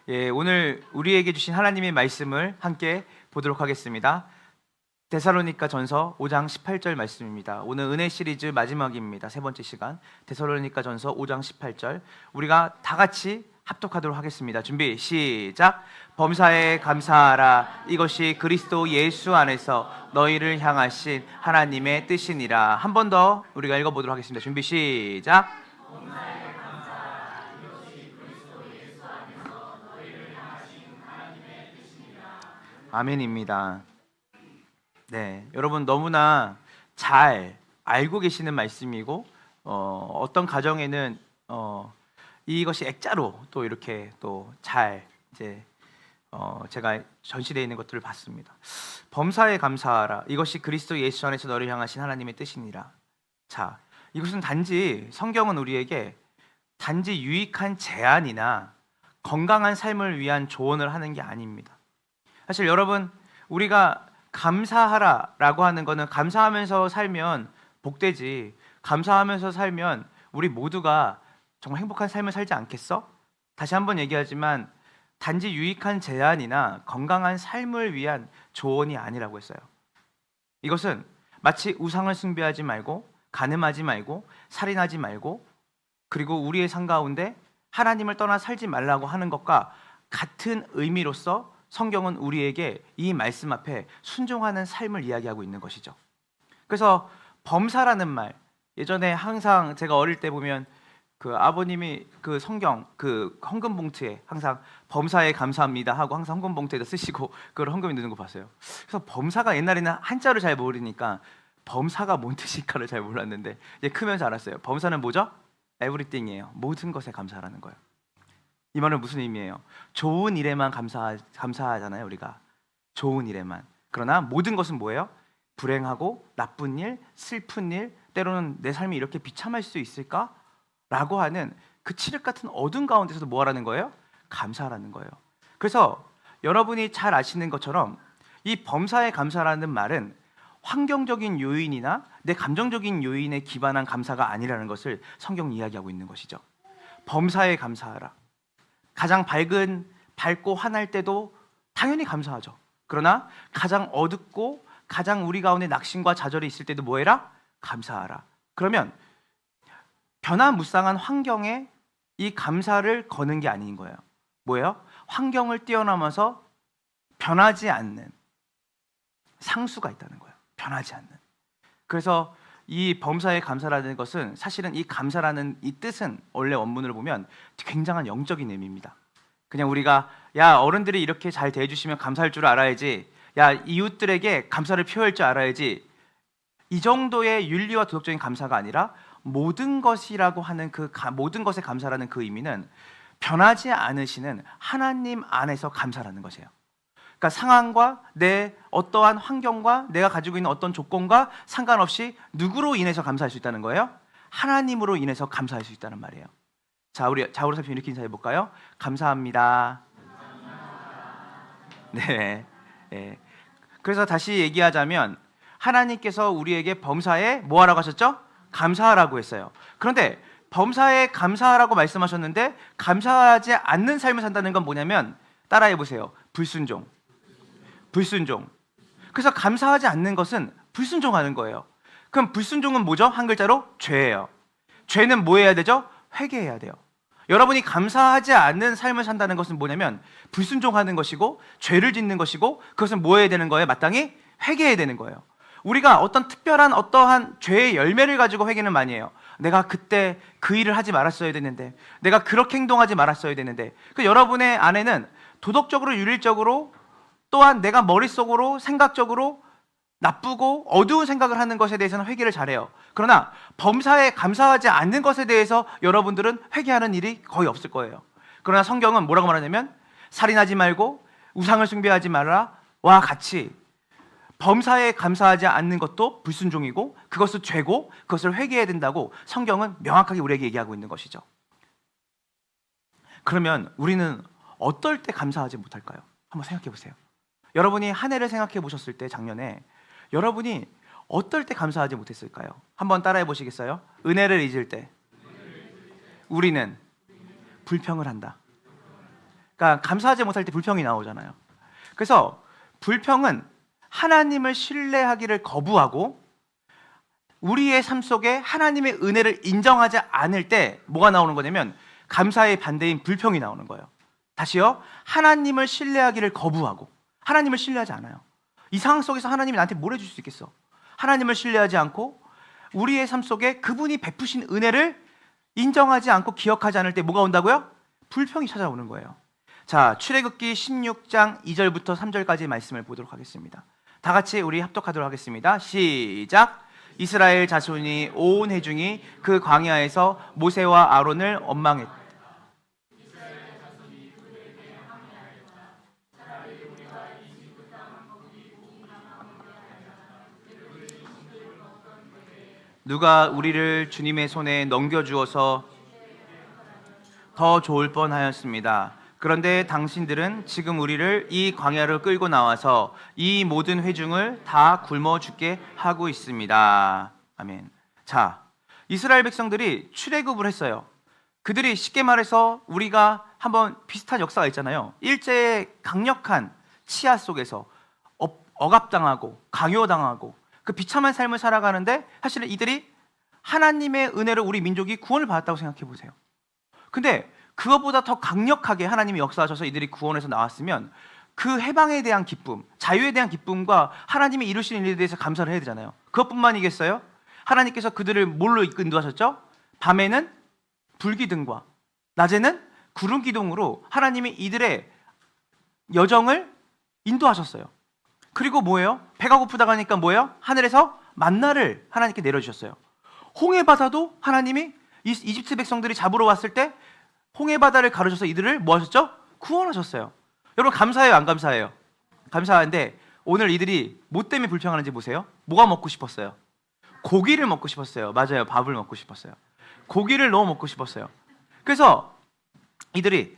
오늘 우리에게 주신 하나님의 말씀을 함께 보도록 하겠습니다. 데살로니가 전서 5장 18절 말씀입니다. 오늘 은혜 시리즈 마지막입니다. 세 번째 시간 데살로니가 전서 5장 18절 우리가 다 같이 합독하도록 하겠습니다. 준비 시작. 범사에 감사하라. 이것이 그리스도 예수 안에서 너희를 향하신 하나님의 뜻이니라. 한 번 더 우리가 읽어보도록 하겠습니다. 준비 시작. 아멘입니다. 네, 여러분 너무나 잘 알고 계시는 말씀이고 어떤 가정에는 이것이 액자로 또 이렇게 또 잘 이제 제가 전시되어 있는 것들을 봤습니다. 범사에 감사하라. 이것이 그리스도 예수 안에서 너를 향하신 하나님의 뜻이니라. 자, 이것은 단지 성경은 우리에게 단지 유익한 제안이나 건강한 삶을 위한 조언을 하는 게 아닙니다. 사실 여러분, 우리가 감사하라라고 하는 거는 감사하면서 살면 복되지, 감사하면서 살면 우리 모두가 정말 행복한 삶을 살지 않겠어? 다시 한번 얘기하지만 단지 유익한 제안이나 건강한 삶을 위한 조언이 아니라고 했어요. 이것은 마치 우상을 숭배하지 말고 간음하지 말고 살인하지 말고 그리고 우리의 삶 가운데 하나님을 떠나 살지 말라고 하는 것과 같은 의미로서 성경은 우리에게 이 말씀 앞에 순종하는 삶을 이야기하고 있는 것이죠. 그래서 범사라는 말, 예전에 항상 제가 어릴 때 보면 그 아버님이 그 성경 그 헌금 봉투에 항상 범사에 감사합니다 하고 항상 헌금 봉투에다 쓰시고 그걸 헌금에 넣는 거 봤어요. 그래서 범사가 옛날에는 한자를 잘 모르니까 범사가 뭔 뜻일까를 잘 몰랐는데 이제 크면서 알았어요. 범사는 뭐죠? everything이에요. 모든 것에 감사하라는 거예요. 이 말은 무슨 의미예요? 좋은 일에만 감사하잖아요, 우리가. 좋은 일에만. 그러나 모든 것은 뭐예요? 불행하고 나쁜 일, 슬픈 일, 때로는 내 삶이 이렇게 비참할 수 있을까? 라고 하는 그 칠흑 같은 어둠 가운데서도 뭐 하라는 거예요? 감사하라는 거예요. 그래서 여러분이 잘 아시는 것처럼 이 범사에 감사라는 말은 환경적인 요인이나 내 감정적인 요인에 기반한 감사가 아니라는 것을 성경이 이야기하고 있는 것이죠. 범사에 감사하라. 가장 밝고 환할 때도 당연히 감사하죠. 그러나 가장 어둡고 가장 우리 가운데 낙심과 좌절이 있을 때도 뭐 해라? 감사하라. 그러면 변화무쌍한 환경에 이 감사를 거는 게 아닌 거예요. 뭐예요? 환경을 뛰어넘어서 변하지 않는 상수가 있다는 거예요. 변하지 않는. 그래서 이 범사에 감사라는 것은 사실은 이 감사라는 이 뜻은 원래 원문을 보면 굉장한 영적인 의미입니다. 그냥 우리가 야 어른들이 이렇게 잘 대해주시면 감사할 줄 알아야지, 야 이웃들에게 감사를 표할 줄 알아야지, 이 정도의 윤리와 도덕적인 감사가 아니라 모든 것이라고 하는 모든 것에 감사라는 그 의미는 변하지 않으시는 하나님 안에서 감사라는 것이에요. 그러니까 상황과 내 어떠한 환경과 내가 가지고 있는 어떤 조건과 상관없이 누구로 인해서 감사할 수 있다는 거예요? 하나님으로 인해서 감사할 수 있다는 말이에요. 자, 우리 좌우로 살펴 이렇게 인사해 볼까요? 감사합니다. 네. 네. 그래서 다시 얘기하자면 하나님께서 우리에게 범사에 뭐 하라고 하셨죠? 감사하라고 했어요. 그런데 범사에 감사하라고 말씀하셨는데 감사하지 않는 삶을 산다는 건 뭐냐면 따라해 보세요. 불순종. 그래서 감사하지 않는 것은 불순종하는 거예요. 그럼 불순종은 뭐죠? 한 글자로 죄예요. 죄는 뭐 해야 되죠? 회개해야 돼요. 여러분이 감사하지 않는 삶을 산다는 것은 뭐냐면 불순종하는 것이고 죄를 짓는 것이고 그것은 뭐 해야 되는 거예요? 마땅히 회개해야 되는 거예요. 우리가 어떤 특별한 어떠한 죄의 열매를 가지고 회개는 많이 해요. 내가 그때 그 일을 하지 말았어야 되는데, 내가 그렇게 행동하지 말았어야 되는데. 여러분의 안에는 도덕적으로 윤리적으로 또한 내가 머릿속으로 생각적으로 나쁘고 어두운 생각을 하는 것에 대해서는 회개를 잘해요. 그러나 범사에 감사하지 않는 것에 대해서 여러분들은 회개하는 일이 거의 없을 거예요. 그러나 성경은 뭐라고 말하냐면 살인하지 말고 우상을 숭배하지 말라와 같이 범사에 감사하지 않는 것도 불순종이고 그것은 죄고 그것을 회개해야 된다고 성경은 명확하게 우리에게 얘기하고 있는 것이죠. 그러면 우리는 어떨 때 감사하지 못할까요? 한번 생각해 보세요. 여러분이 한 해를 생각해 보셨을 때 작년에 여러분이 어떨 때 감사하지 못했을까요? 한번 따라해 보시겠어요? 은혜를 잊을 때 우리는 불평을 한다. 그러니까 감사하지 못할 때 불평이 나오잖아요. 그래서 불평은 하나님을 신뢰하기를 거부하고 우리의 삶 속에 하나님의 은혜를 인정하지 않을 때 뭐가 나오는 거냐면 감사의 반대인 불평이 나오는 거예요. 다시요. 하나님을 신뢰하기를 거부하고 하나님을 신뢰하지 않아요. 이 상황 속에서 하나님이 나한테 뭘 해줄 수 있겠어? 하나님을 신뢰하지 않고 우리의 삶 속에 그분이 베푸신 은혜를 인정하지 않고 기억하지 않을 때 뭐가 온다고요? 불평이 찾아오는 거예요. 자, 출애굽기 16장 2절부터 3절까지의 말씀을 보도록 하겠습니다. 다 같이 우리 합독하도록 하겠습니다. 시작. 이스라엘 자손이 온 회중이 그 광야에서 모세와 아론을 원망했다. 누가 우리를 주님의 손에 넘겨주어서 더 좋을 뻔하였습니다. 그런데 당신들은 지금 우리를 이 광야로 끌고 나와서 이 모든 회중을 다 굶어 죽게 하고 있습니다. 아멘. 자, 이스라엘 백성들이 출애굽을 했어요. 그들이 쉽게 말해서 우리가 한번 비슷한 역사가 있잖아요. 일제의 강력한 치하 속에서 억압당하고 강요당하고 그 비참한 삶을 살아가는데 사실은 이들이 하나님의 은혜로 우리 민족이 구원을 받았다고 생각해 보세요. 근데 그것보다 더 강력하게 하나님이 역사하셔서 이들이 구원에서 나왔으면 그 해방에 대한 기쁨, 자유에 대한 기쁨과 하나님이 이루신 일에 대해서 감사를 해야 되잖아요. 그것뿐만이겠어요? 하나님께서 그들을 뭘로 인도하셨죠? 밤에는 불기둥과 낮에는 구름기둥으로 하나님이 이들의 여정을 인도하셨어요. 그리고 뭐예요? 배가 고프다고 하니까 뭐예요? 하늘에서 만나를 하나님께 내려주셨어요. 홍해바다도 하나님이 이집트 백성들이 잡으러 왔을 때 홍해바다를 가르셔서 이들을 뭐 하셨죠? 구원하셨어요. 여러분 감사해요? 안 감사해요? 감사한데 오늘 이들이 뭐 때문에 불평하는지 보세요. 뭐가 먹고 싶었어요? 고기를 먹고 싶었어요. 맞아요. 밥을 먹고 싶었어요. 고기를 너무 먹고 싶었어요. 그래서 이들이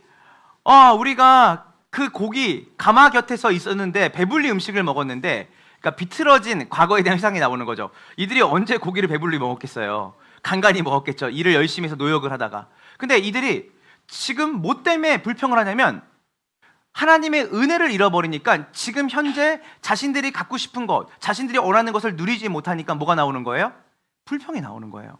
우리가 그 고기 가마 곁에서 있었는데 배불리 음식을 먹었는데 그러니까 비틀어진 과거에 대한 회상이 나오는 거죠. 이들이 언제 고기를 배불리 먹었겠어요. 간간히 먹었겠죠. 일을 열심히 해서 노역을 하다가. 근데 이들이 지금 뭐 때문에 불평을 하냐면 하나님의 은혜를 잃어버리니까 지금 현재 자신들이 갖고 싶은 것, 자신들이 원하는 것을 누리지 못하니까 뭐가 나오는 거예요? 불평이 나오는 거예요.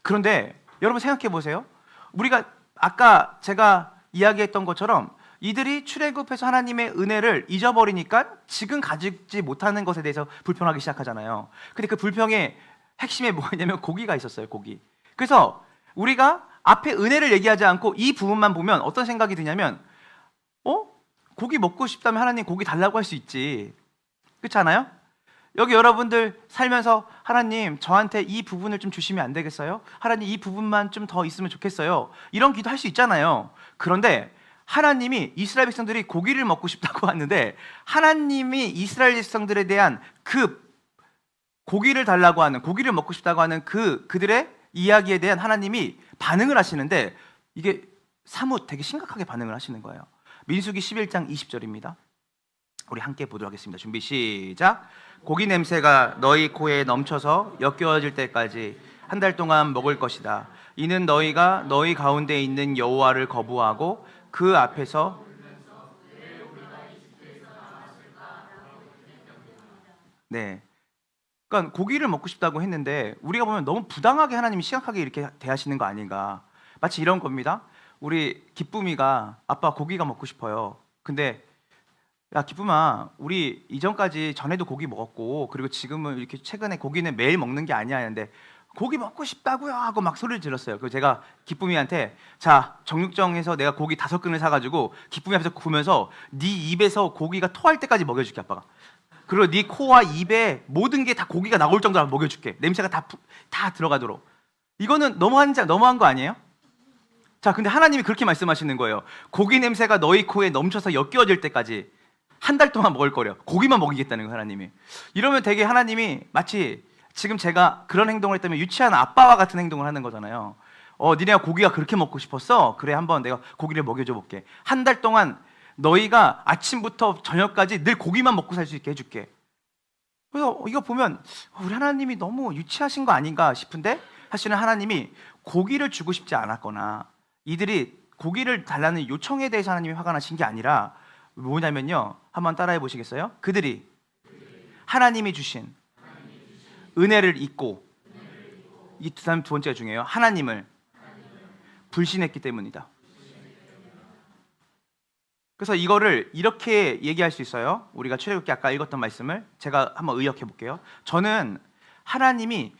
그런데 여러분 생각해 보세요. 우리가 아까 제가 이야기했던 것처럼 이들이 출애굽해서 하나님의 은혜를 잊어버리니까 지금 가지지 못하는 것에 대해서 불평하기 시작하잖아요. 근데 그 불평의 핵심에 뭐냐면 고기가 있었어요. 고기. 그래서 우리가 앞에 은혜를 얘기하지 않고 이 부분만 보면 어떤 생각이 드냐면 고기 먹고 싶다면 하나님 고기 달라고 할 수 있지. 그렇지 않아요? 여기 여러분들 살면서 하나님 저한테 이 부분을 좀 주시면 안 되겠어요? 하나님 이 부분만 좀 더 있으면 좋겠어요. 이런 기도 할 수 있잖아요. 그런데 하나님이 이스라엘 백성들이 고기를 먹고 싶다고 하는데 하나님이 이스라엘 백성들에 대한 그 고기를 달라고 하는 고기를 먹고 싶다고 하는 그들의 이야기에 대한 하나님이 반응을 하시는데 이게 사뭇 되게 심각하게 반응을 하시는 거예요. 민수기 11장 20절입니다. 우리 함께 보도록 하겠습니다. 준비 시작. 고기 냄새가 너희 코에 넘쳐서 역겨워질 때까지 한 달 동안 먹을 것이다. 이는 너희가 너희 가운데 있는 여호와를 거부하고 그 앞에서 네. 그러니까 고기를 먹고 싶다고 했는데 우리가 보면 너무 부당하게 하나님이 심각하게 이렇게 대하시는 거 아닌가. 마치 이런 겁니다. 우리 기쁨이가 아빠 고기가 먹고 싶어요. 근데 야 기쁨아 우리 이전까지 전에도 고기 먹었고 그리고 지금은 이렇게 최근에 고기는 매일 먹는 게 아니야 하는데 고기 먹고 싶다고요 하고 막 소리를 질렀어요. 그래서 제가 기쁨이한테 자 정육점에서 내가 고기 5근을 사가지고 기쁨이 앞에서 구우면서 네 입에서 고기가 토할 때까지 먹여줄게 아빠가. 그리고 네 코와 입에 모든 게 다 고기가 나올 정도로 먹여줄게. 냄새가 다 들어가도록. 이거는 너무한 거 아니에요? 자 근데 하나님이 그렇게 말씀하시는 거예요. 고기 냄새가 너희 코에 넘쳐서 역겨워질 때까지 한 달 동안 먹을 거래요. 고기만 먹이겠다는 거예요 하나님이. 이러면 되게 하나님이 마치 지금 제가 그런 행동을 했다면 유치한 아빠와 같은 행동을 하는 거잖아요. 니네가 고기가 그렇게 먹고 싶었어? 그래 한번 내가 고기를 먹여줘 볼게. 한 달 동안 너희가 아침부터 저녁까지 늘 고기만 먹고 살 수 있게 해줄게. 그래서 이거 보면 우리 하나님이 너무 유치하신 거 아닌가 싶은데 사실은 하나님이 고기를 주고 싶지 않았거나 이들이 고기를 달라는 요청에 대해서 하나님이 화가 나신 게 아니라 뭐냐면요. 한번 따라해 보시겠어요? 그들이 하나님이 주신 은혜를 잊고, 이 두 번째가 중요해요. 하나님을 불신했기 때문이다. 그래서 이거를 이렇게 얘기할 수 있어요. 우리가 출애굽기 아까 읽었던 말씀을 제가 한번 의역해 볼게요. 저는 하나님이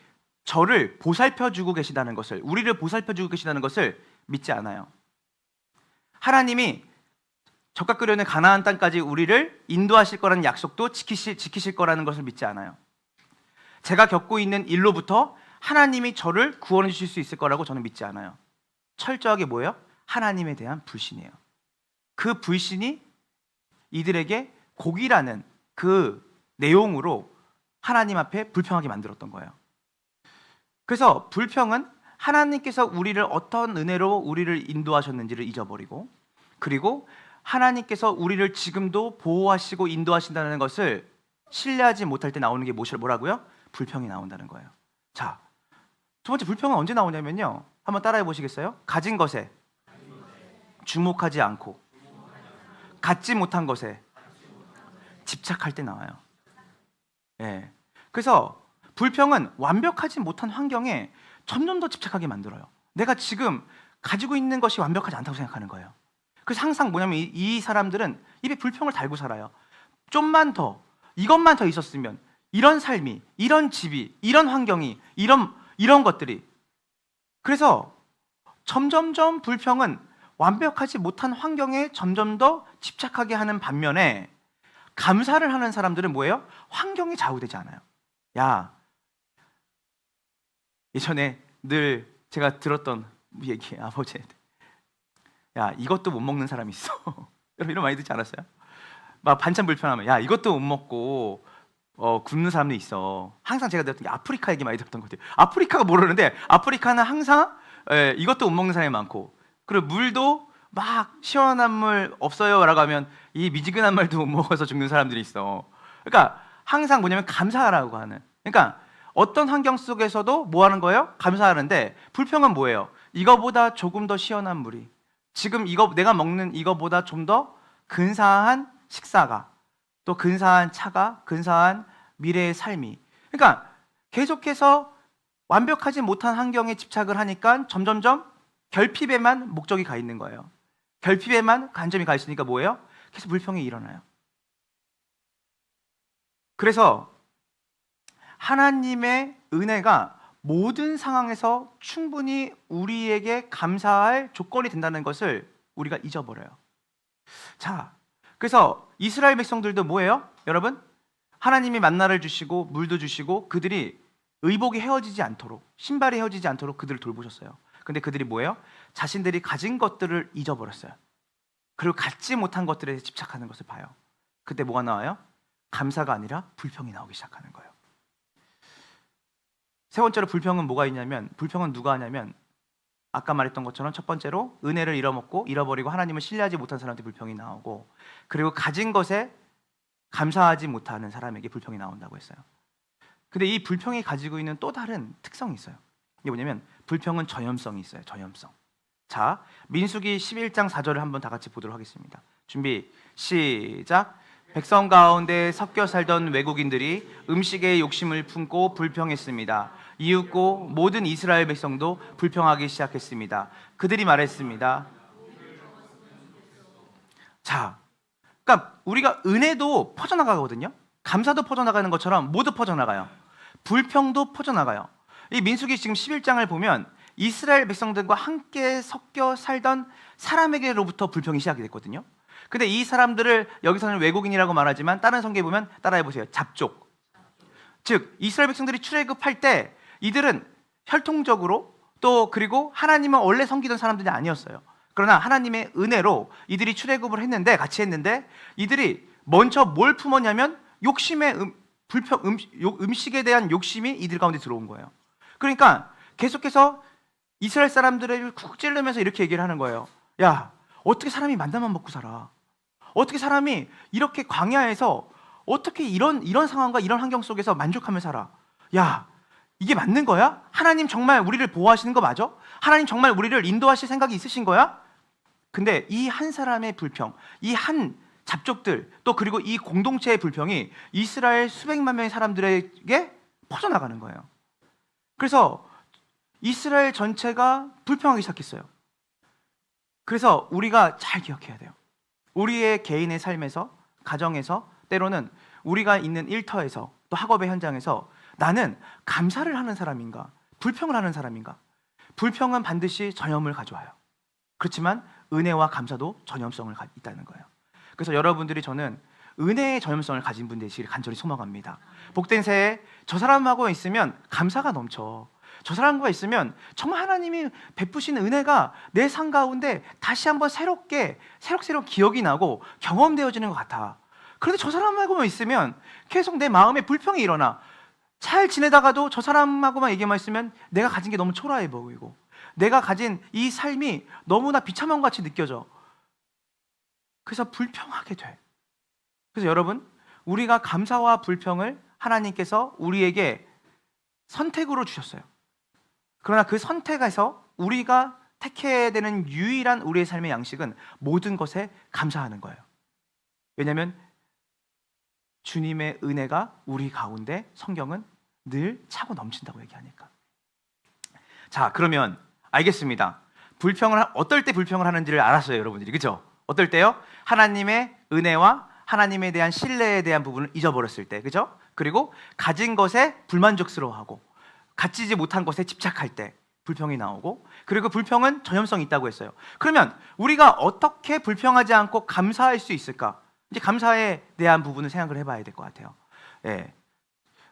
저를 보살펴 주고 계시다는 것을, 우리를 보살펴 주고 계시다는 것을 믿지 않아요. 하나님이 적과 끓여낸 가나안 땅까지 우리를 인도하실 거라는 약속도 지키실 거라는 것을 믿지 않아요. 제가 겪고 있는 일로부터 하나님이 저를 구원해 주실 수 있을 거라고 저는 믿지 않아요. 철저하게 뭐예요? 하나님에 대한 불신이에요. 그 불신이 이들에게 고기라는 그 내용으로 하나님 앞에 불평하게 만들었던 거예요. 그래서 불평은 하나님께서 우리를 어떤 은혜로 우리를 인도하셨는지를 잊어버리고, 그리고 하나님께서 우리를 지금도 보호하시고 인도하신다는 것을 신뢰하지 못할 때 나오는 게 뭐라고요? 불평이 나온다는 거예요. 자, 두 번째 불평은 언제 나오냐면요, 한번 따라해 보시겠어요? 가진 것에 주목하지 않고 갖지 못한 것에 집착할 때 나와요. 예. 그래서 불평은 완벽하지 못한 환경에 점점 더 집착하게 만들어요. 내가 지금 가지고 있는 것이 완벽하지 않다고 생각하는 거예요. 그래서 항상 뭐냐면 이 사람들은 입에 불평을 달고 살아요. 좀만 더, 이것만 더 있었으면, 이런 삶이, 이런 집이, 이런 환경이, 이런 것들이. 그래서 점점점 불평은 완벽하지 못한 환경에 점점 더 집착하게 하는 반면에, 감사를 하는 사람들은 뭐예요? 환경이 좌우되지 않아요. 야, 예전에 늘 제가 들었던 얘기, 아버지한테, 야, 이것도 못 먹는 사람이 있어. 여러분 이런 많이 듣지 않았어요? 막 반찬 불편하면, 야, 이것도 못 먹고 굶는 사람도 있어. 항상 제가 들었던 게 아프리카 얘기 많이 들었던 것 같아요. 아프리카가 모르는데, 아프리카는 항상 이것도 못 먹는 사람이 많고, 그리고 물도 막 시원한 물 없어요 라고 하면 이 미지근한 물도 못 먹어서 죽는 사람들이 있어. 그러니까 항상 뭐냐면 감사하라고 하는, 그러니까 어떤 환경 속에서도 뭐 하는 거예요? 감사하는데, 불평은 뭐예요? 이거보다 조금 더 시원한 물이, 지금 내가 먹는 이거보다 좀 더 근사한 식사가, 또 근사한 차가, 근사한 미래의 삶이, 그러니까 계속해서 완벽하지 못한 환경에 집착을 하니까 점점점 결핍에만 목적이 가 있는 거예요. 결핍에만 관점이 가 있으니까 뭐예요? 계속 불평이 일어나요. 그래서 하나님의 은혜가 모든 상황에서 충분히 우리에게 감사할 조건이 된다는 것을 우리가 잊어버려요. 자, 그래서 이스라엘 백성들도 뭐예요? 여러분, 하나님이 만나를 주시고 물도 주시고 그들이 의복이 헤어지지 않도록, 신발이 헤어지지 않도록 그들을 돌보셨어요. 근데 그들이 뭐예요? 자신들이 가진 것들을 잊어버렸어요. 그리고 갖지 못한 것들에 집착하는 것을 봐요. 그때 뭐가 나와요? 감사가 아니라 불평이 나오기 시작하는 거예요. 세 번째로 불평은 뭐가 있냐면, 불평은 누가 하냐면, 아까 말했던 것처럼 첫 번째로 은혜를 잃어버리고 하나님을 신뢰하지 못한 사람한테 불평이 나오고, 그리고 가진 것에 감사하지 못하는 사람에게 불평이 나온다고 했어요. 근데 이 불평이 가지고 있는 또 다른 특성이 있어요. 이게 뭐냐면, 불평은 전염성이 있어요. 전염성. 자, 민수기 11장 4절을 한번 다 같이 보도록 하겠습니다. 준비, 시작. 백성 가운데 섞여 살던 외국인들이 음식에 욕심을 품고 불평했습니다. 이윽고 모든 이스라엘 백성도 불평하기 시작했습니다. 그들이 말했습니다. 자, 그러니까 우리가 은혜도 퍼져나가거든요. 감사도 퍼져나가는 것처럼 모두 퍼져나가요. 불평도 퍼져나가요. 이 민수기 지금 11장을 보면 이스라엘 백성들과 함께 섞여 살던 사람에게로부터 불평이 시작이 됐거든요. 근데 이 사람들을 여기서는 외국인이라고 말하지만 다른 성경에 보면 따라해보세요. 잡족. 즉 이스라엘 백성들이 출애굽할 때 이들은 혈통적으로 또 그리고 하나님은 원래 섬기던 사람들이 아니었어요. 그러나 하나님의 은혜로 이들이 출애굽을 했는데, 같이 했는데, 이들이 먼저 뭘 품었냐면 음식에 대한 욕심이 이들 가운데 들어온 거예요. 그러니까 계속해서 이스라엘 사람들을 쿡 찔르면서 이렇게 얘기를 하는 거예요. 야, 어떻게 사람이 만나만 먹고 살아? 어떻게 사람이 이렇게 광야에서 어떻게 이런 상황과 이런 환경 속에서 만족하며 살아? 야, 이게 맞는 거야? 하나님 정말 우리를 보호하시는 거 맞아? 하나님 정말 우리를 인도하실 생각이 있으신 거야? 근데 이 한 사람의 불평, 이 한 잡족들, 또 그리고 이 공동체의 불평이 이스라엘 수백만 명의 사람들에게 퍼져나가는 거예요. 그래서 이스라엘 전체가 불평하기 시작했어요. 그래서 우리가 잘 기억해야 돼요. 우리의 개인의 삶에서, 가정에서, 때로는 우리가 있는 일터에서, 또 학업의 현장에서 나는 감사를 하는 사람인가, 불평을 하는 사람인가? 불평은 반드시 전염을 가져와요. 그렇지만 은혜와 감사도 전염성을 있다는 거예요. 그래서 여러분들이, 저는 은혜의 전염성을 가진 분 되시길 간절히 소망합니다. 복된 새해 저 사람하고 있으면 감사가 넘쳐. 저 사람과 있으면 정말 하나님이 베푸신 은혜가 내 삶 가운데 다시 한번 새록새록 기억이 나고 경험되어지는 것 같아. 그런데 저 사람하고만 있으면 계속 내 마음에 불평이 일어나. 잘 지내다가도 저 사람하고만 얘기만 있으면 내가 가진 게 너무 초라해 보이고, 내가 가진 이 삶이 너무나 비참한 것 같이 느껴져. 그래서 불평하게 돼. 그래서 여러분, 우리가 감사와 불평을 하나님께서 우리에게 선택으로 주셨어요. 그러나 그 선택에서 우리가 택해야 되는 유일한 우리의 삶의 양식은 모든 것에 감사하는 거예요. 왜냐하면 주님의 은혜가 우리 가운데 성경은 늘 차고 넘친다고 얘기하니까. 자, 그러면 알겠습니다. 어떨 때 불평을 하는지를 알았어요, 여러분들이. 그죠? 어떨 때요? 하나님의 은혜와 하나님에 대한 신뢰에 대한 부분을 잊어버렸을 때, 그죠? 그리고 가진 것에 불만족스러워하고 갖지지 못한 것에 집착할 때 불평이 나오고, 그리고 불평은 전염성이 있다고 했어요. 그러면 우리가 어떻게 불평하지 않고 감사할 수 있을까? 이제 감사에 대한 부분을 생각을 해봐야 될 것 같아요. 예.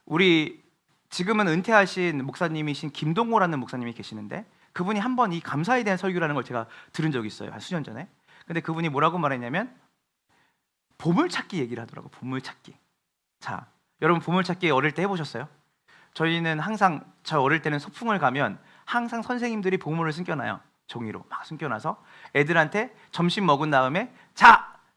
우리 지금은 은퇴하신 목사님이신 김동호라는 목사님이 계시는데, 그분이 한번 이 감사에 대한 설교라는 걸 제가 들은 적이 있어요. 한 수년 전에. 근데 그분이 뭐라고 말했냐면 보물찾기 얘기를 하더라고. 보물찾기. 자, 여러분 보물찾기 어릴 때 해보셨어요? 저희는 항상, 저 어릴 때는 소풍을 가면 항상 선생님들이 보물을 숨겨놔요. 종이로 막 숨겨놔서 애들한테 점심 먹은 다음에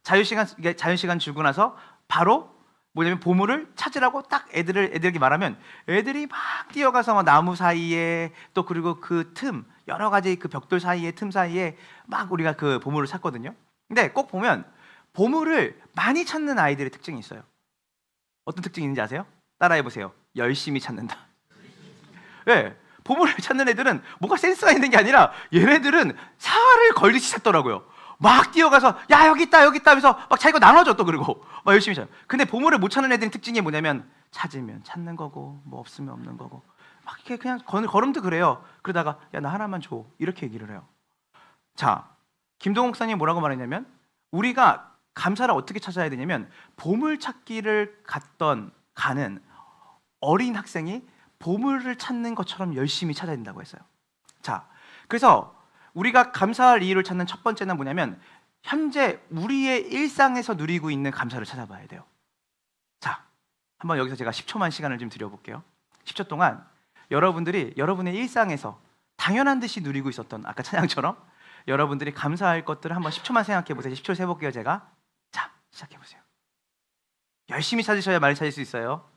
자유시간 주고 나서 바로 뭐냐면 보물을 찾으라고 딱 애들에게 말하면 애들이 막 뛰어가서 막 나무 사이에, 또 그리고 그 틈, 여러 가지 그 벽돌 사이에, 틈 사이에 막 우리가 그 보물을 찾거든요. 근데 꼭 보면 보물을 많이 찾는 아이들의 특징이 있어요. 어떤 특징이 있는지 아세요? 따라해 보세요. 열심히 찾는다. 네, 보물을 찾는 애들은 뭔가 센스가 있는 게 아니라 얘네들은 살을 걸리시 찾더라고요. 막 뛰어가서 야 여기 있다 하면서 막 자기가 나눠줘. 또 그리고 막 열심히 찾아. 근데 보물을 못 찾는 애들의 특징이 뭐냐면 찾으면 찾는 거고 뭐 없으면 없는 거고 막 이렇게 그냥 걸음도 그래요. 그러다가 야 나 하나만 줘 이렇게 얘기를 해요. 자, 김동욱 목사님이 뭐라고 말했냐면 우리가 감사를 어떻게 찾아야 되냐면 보물 찾기를 가는 어린 학생이 보물을 찾는 것처럼 열심히 찾아야 된다고 했어요. 자, 그래서 우리가 감사할 이유를 찾는 첫 번째는 뭐냐면 현재 우리의 일상에서 누리고 있는 감사를 찾아봐야 돼요. 자, 한번 여기서 제가 10초만 시간을 좀 드려볼게요. 10초 동안 여러분들이 여러분의 일상에서 당연한 듯이 누리고 있었던 아까 찬양처럼 여러분들이 감사할 것들을 한번 10초만 생각해 보세요. 10초 세볼게요, 제가. 자, 시작해 보세요. 열심히 찾으셔야 많이 찾을 수 있어요.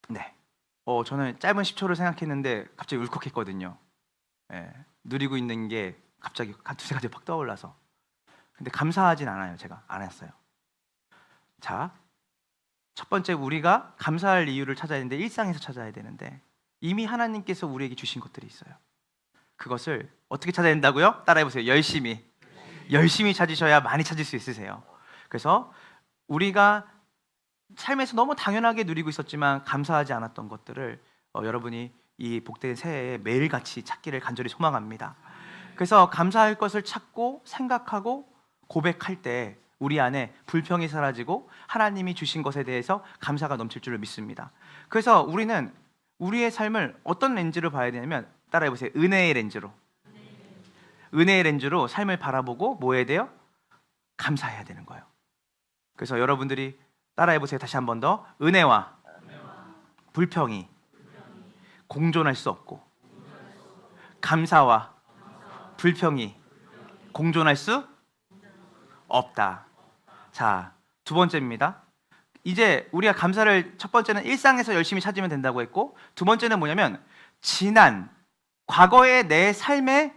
네. 저는 짧은 10초를 생각했는데 갑자기 울컥했거든요. 예, 누리고 있는 게 갑자기 두세 가지 팍 떠올라서. 근데 감사하진 않아요. 제가 안 했어요. 자, 첫 번째 우리가 감사할 이유를 찾아야 되는데 일상에서 찾아야 되는데 이미 하나님께서 우리에게 주신 것들이 있어요. 그것을 어떻게 찾아야 된다고요? 따라해보세요. 열심히 찾으셔야 많이 찾을 수 있으세요. 그래서 우리가 삶에서 너무 당연하게 누리고 있었지만 감사하지 않았던 것들을 여러분이 이 복된 새해에 매일같이 찾기를 간절히 소망합니다. 그래서 감사할 것을 찾고 생각하고 고백할 때 우리 안에 불평이 사라지고 하나님이 주신 것에 대해서 감사가 넘칠 줄을 믿습니다. 그래서 우리는 우리의 삶을 어떤 렌즈로 봐야 되냐면 따라해보세요. 은혜의 렌즈로 삶을 바라보고 뭐 해야 돼요? 감사해야 되는 거예요. 그래서 여러분들이 따라해보세요. 다시 한 번 더. 은혜와 불평이 공존할 수 없고 감사와 불평이 공존할 수 없다. 자, 두 번째입니다. 이제 우리가 감사를 첫 번째는 일상에서 열심히 찾으면 된다고 했고, 두 번째는 뭐냐면 과거의 내 삶의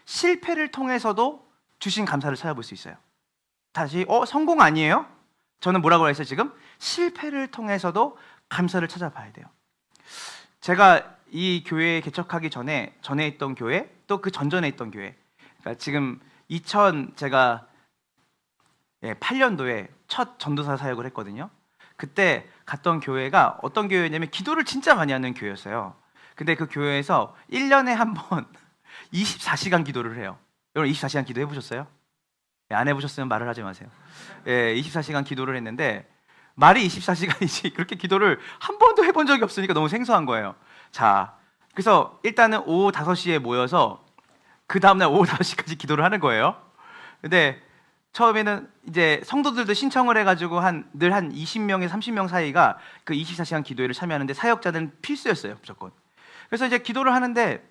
실패를 통해서도 주신 감사를 찾아볼 수 있어요. 다시 성공 아니에요? 저는 뭐라고 했어요 지금? 실패를 통해서도 감사를 찾아봐야 돼요. 제가 이 교회에 개척하기 전에 있던 교회, 또 그 전전에 있던 교회, 그러니까 지금 제가 8년도에 첫 전도사 사역을 했거든요. 그때 갔던 교회가 어떤 교회냐면 기도를 진짜 많이 하는 교회였어요. 근데 그 교회에서 1년에 한 번 24시간 기도를 해요. 여러분 24시간 기도 해보셨어요? 안 해보셨으면 말을 하지 마세요. 24시간 기도를 했는데, 말이 24시간이지 그렇게 기도를 한 번도 해본 적이 없으니까 너무 생소한 거예요. 자, 그래서 일단은 오후 5시에 모여서 그 다음날 오후 5시까지 기도를 하는 거예요. 근데 처음에는 이제 성도들도 신청을 해가지고 늘 한 20명에서 30명 사이가 그 24시간 기도회를 참여하는데, 사역자들은 필수였어요, 무조건. 그래서 이제 기도를 하는데,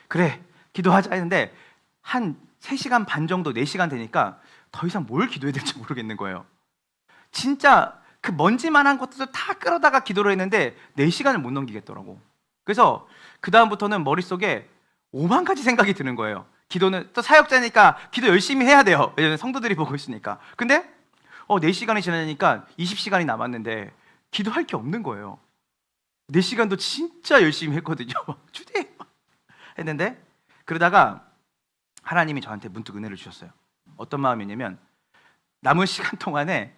그래 기도하자 했는데 한 3시간 반 정도, 4시간 되니까 더 이상 뭘 기도해야 될지 모르겠는 거예요. 진짜 그 먼지만한 것들도 다 끌어다가 기도를 했는데 4시간을 못 넘기겠더라고. 그래서 그 다음부터는 머릿속에 5만 가지 생각이 드는 거예요. 기도는 또 사역자니까 기도 열심히 해야 돼요. 왜냐면 성도들이 보고 있으니까. 근데 4시간이 지나니까 20시간이 남았는데 기도할 게 없는 거예요. 4시간도 진짜 열심히 했거든요. 주대 했는데, 그러다가 하나님이 저한테 문득 은혜를 주셨어요. 어떤 마음이냐면, 남은 시간 동안에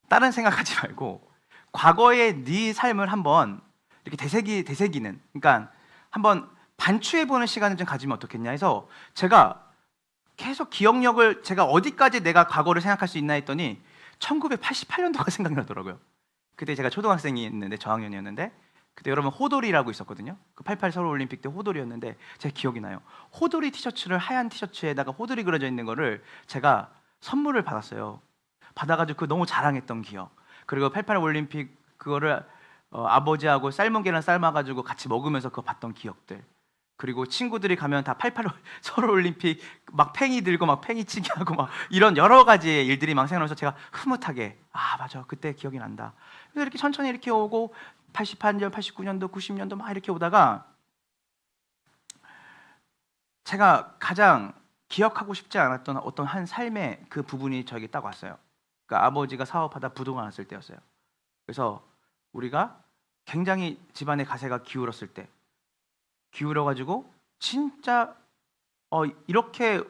다른 생각하지 말고 과거의 네 삶을 한번 이렇게 되새기는, 그러니까 한번 반추해보는 시간을 좀 가지면 어떻겠냐 해서, 제가 계속 기억력을, 제가 어디까지 내가 과거를 생각할 수 있나 했더니 1988년도가 생각나더라고요. 그때 제가 초등학생이었는데, 저학년이었는데, 그때 여러분 호돌이라고 있었거든요. 그 88 서울올림픽 때 호돌이였는데 제가 기억이 나요. 호돌이 티셔츠를, 하얀 티셔츠에다가 호돌이 그려져 있는 거를 제가 선물을 받았어요. 받아가지고 그거 너무 자랑했던 기억. 그리고 88 올림픽 그거를 아버지하고 삶은 계란 삶아가지고 같이 먹으면서 그거 봤던 기억들. 그리고 친구들이 가면 다 88 서울올림픽 막 팽이 들고 막 팽이치기 하고 막 이런 여러 가지의 일들이 막 생각나면서 제가 흐뭇하게, 맞아, 그때 기억이 난다. 그래서 이렇게 천천히 이렇게 오고 88년, 89년도, 90년도 막 이렇게 오다가, 제가 가장 기억하고 싶지 않았던 어떤 한 삶의 그 부분이 저에게 딱 왔어요. 그러니까 아버지가 사업하다 부도가 났을 때였어요. 그래서 우리가 굉장히 집안의 가세가 기울었을 때, 기울어가지고 진짜 이렇게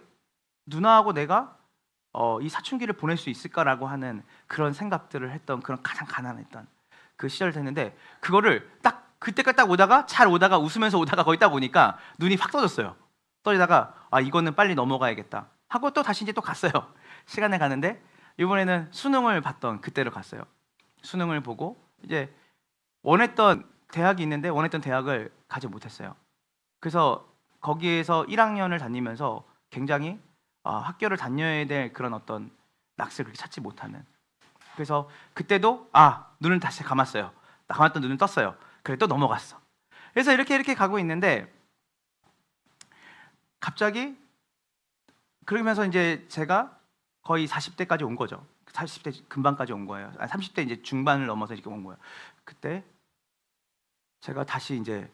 누나하고 내가 이 사춘기를 보낼 수 있을까라고 하는 그런 생각들을 했던, 그런 가장 가난했던 그 시절 됐는데, 그거를 딱 그때까지 딱 오다가 잘 오다가 웃으면서 오다가 거의 딱 보니까 눈이 확 떠졌어요. 떠지다가 이거는 빨리 넘어가야겠다 하고 또 다시 이제 또 갔어요. 시간을 가는데 이번에는 수능을 봤던 그때로 갔어요. 수능을 보고 이제 원했던 대학이 있는데 원했던 대학을 가지 못했어요. 그래서 거기에서 1학년을 다니면서 굉장히 학교를 다녀야 될 그런 어떤 낯을 그렇게 찾지 못하는, 그래서 그때도 눈을 다시 감았어요. 감았던 눈을 떴어요. 그래 또 넘어갔어. 그래서 이렇게 가고 있는데, 갑자기 그러면서 이제 제가 거의 40대까지 온 거죠. 40대 금방까지 온 거예요. 30대 이제 중반을 넘어서 이렇게 온 거예요. 그때 제가 다시 이제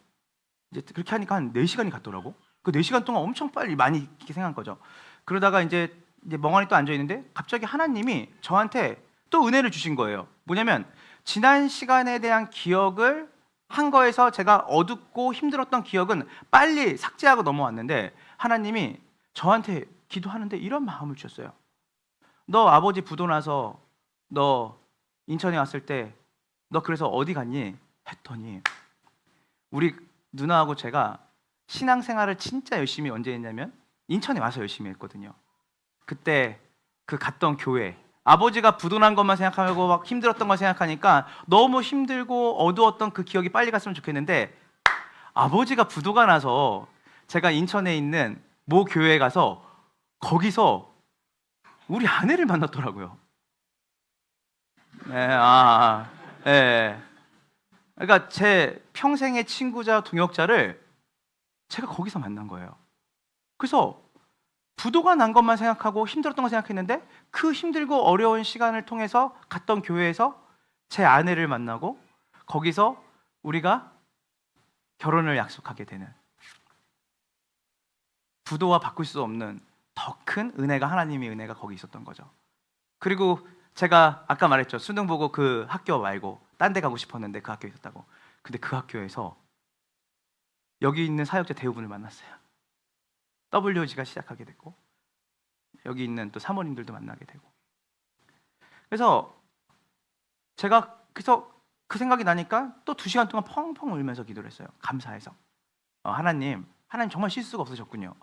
그렇게 하니까 한 4시간이 갔더라고. 그 4시간 동안 엄청 빨리 많이 이렇게 생각한 거죠. 그러다가 이제 멍하니 또 앉아 있는데 갑자기 하나님이 저한테 또 은혜를 주신 거예요. 뭐냐면, 지난 시간에 대한 기억을 한 거에서 제가 어둡고 힘들었던 기억은 빨리 삭제하고 넘어왔는데, 하나님이 저한테 기도하는데 이런 마음을 주셨어요. 너 아버지 부도 나서 너 인천에 왔을 때 너 그래서 어디 갔니? 했더니, 우리 누나하고 제가 신앙생활을 진짜 열심히 언제 했냐면 인천에 와서 열심히 했거든요. 그때 그 갔던 교회, 아버지가 부도난 것만 생각하고 막 힘들었던 걸 생각하니까 너무 힘들고 어두웠던 그 기억이 빨리 갔으면 좋겠는데, 아버지가 부도가 나서 제가 인천에 있는 모 교회에 가서 거기서 우리 아내를 만났더라고요. 네. 그러니까 제 평생의 친구자, 동역자를 제가 거기서 만난 거예요. 그래서 부도가 난 것만 생각하고 힘들었던 거 생각했는데 그 힘들고 어려운 시간을 통해서 갔던 교회에서 제 아내를 만나고 거기서 우리가 결혼을 약속하게 되는, 부도와 바꿀 수 없는 더 큰 은혜가, 하나님의 은혜가 거기 있었던 거죠. 그리고 제가 아까 말했죠. 수능 보고 그 학교 말고 딴 데 가고 싶었는데 그 학교에 있었다고. 근데 그 학교에서 여기 있는 사역자 대부분을 만났어요. WG가 시작하게 됐고 여기 있는 또 사모님들도 만나게 되고. 그래서 제가 그 생각이 나니까 또 2시간 동안 펑펑 울면서 기도를 했어요. 감사해서. 하나님 정말 실수가 없으셨군요.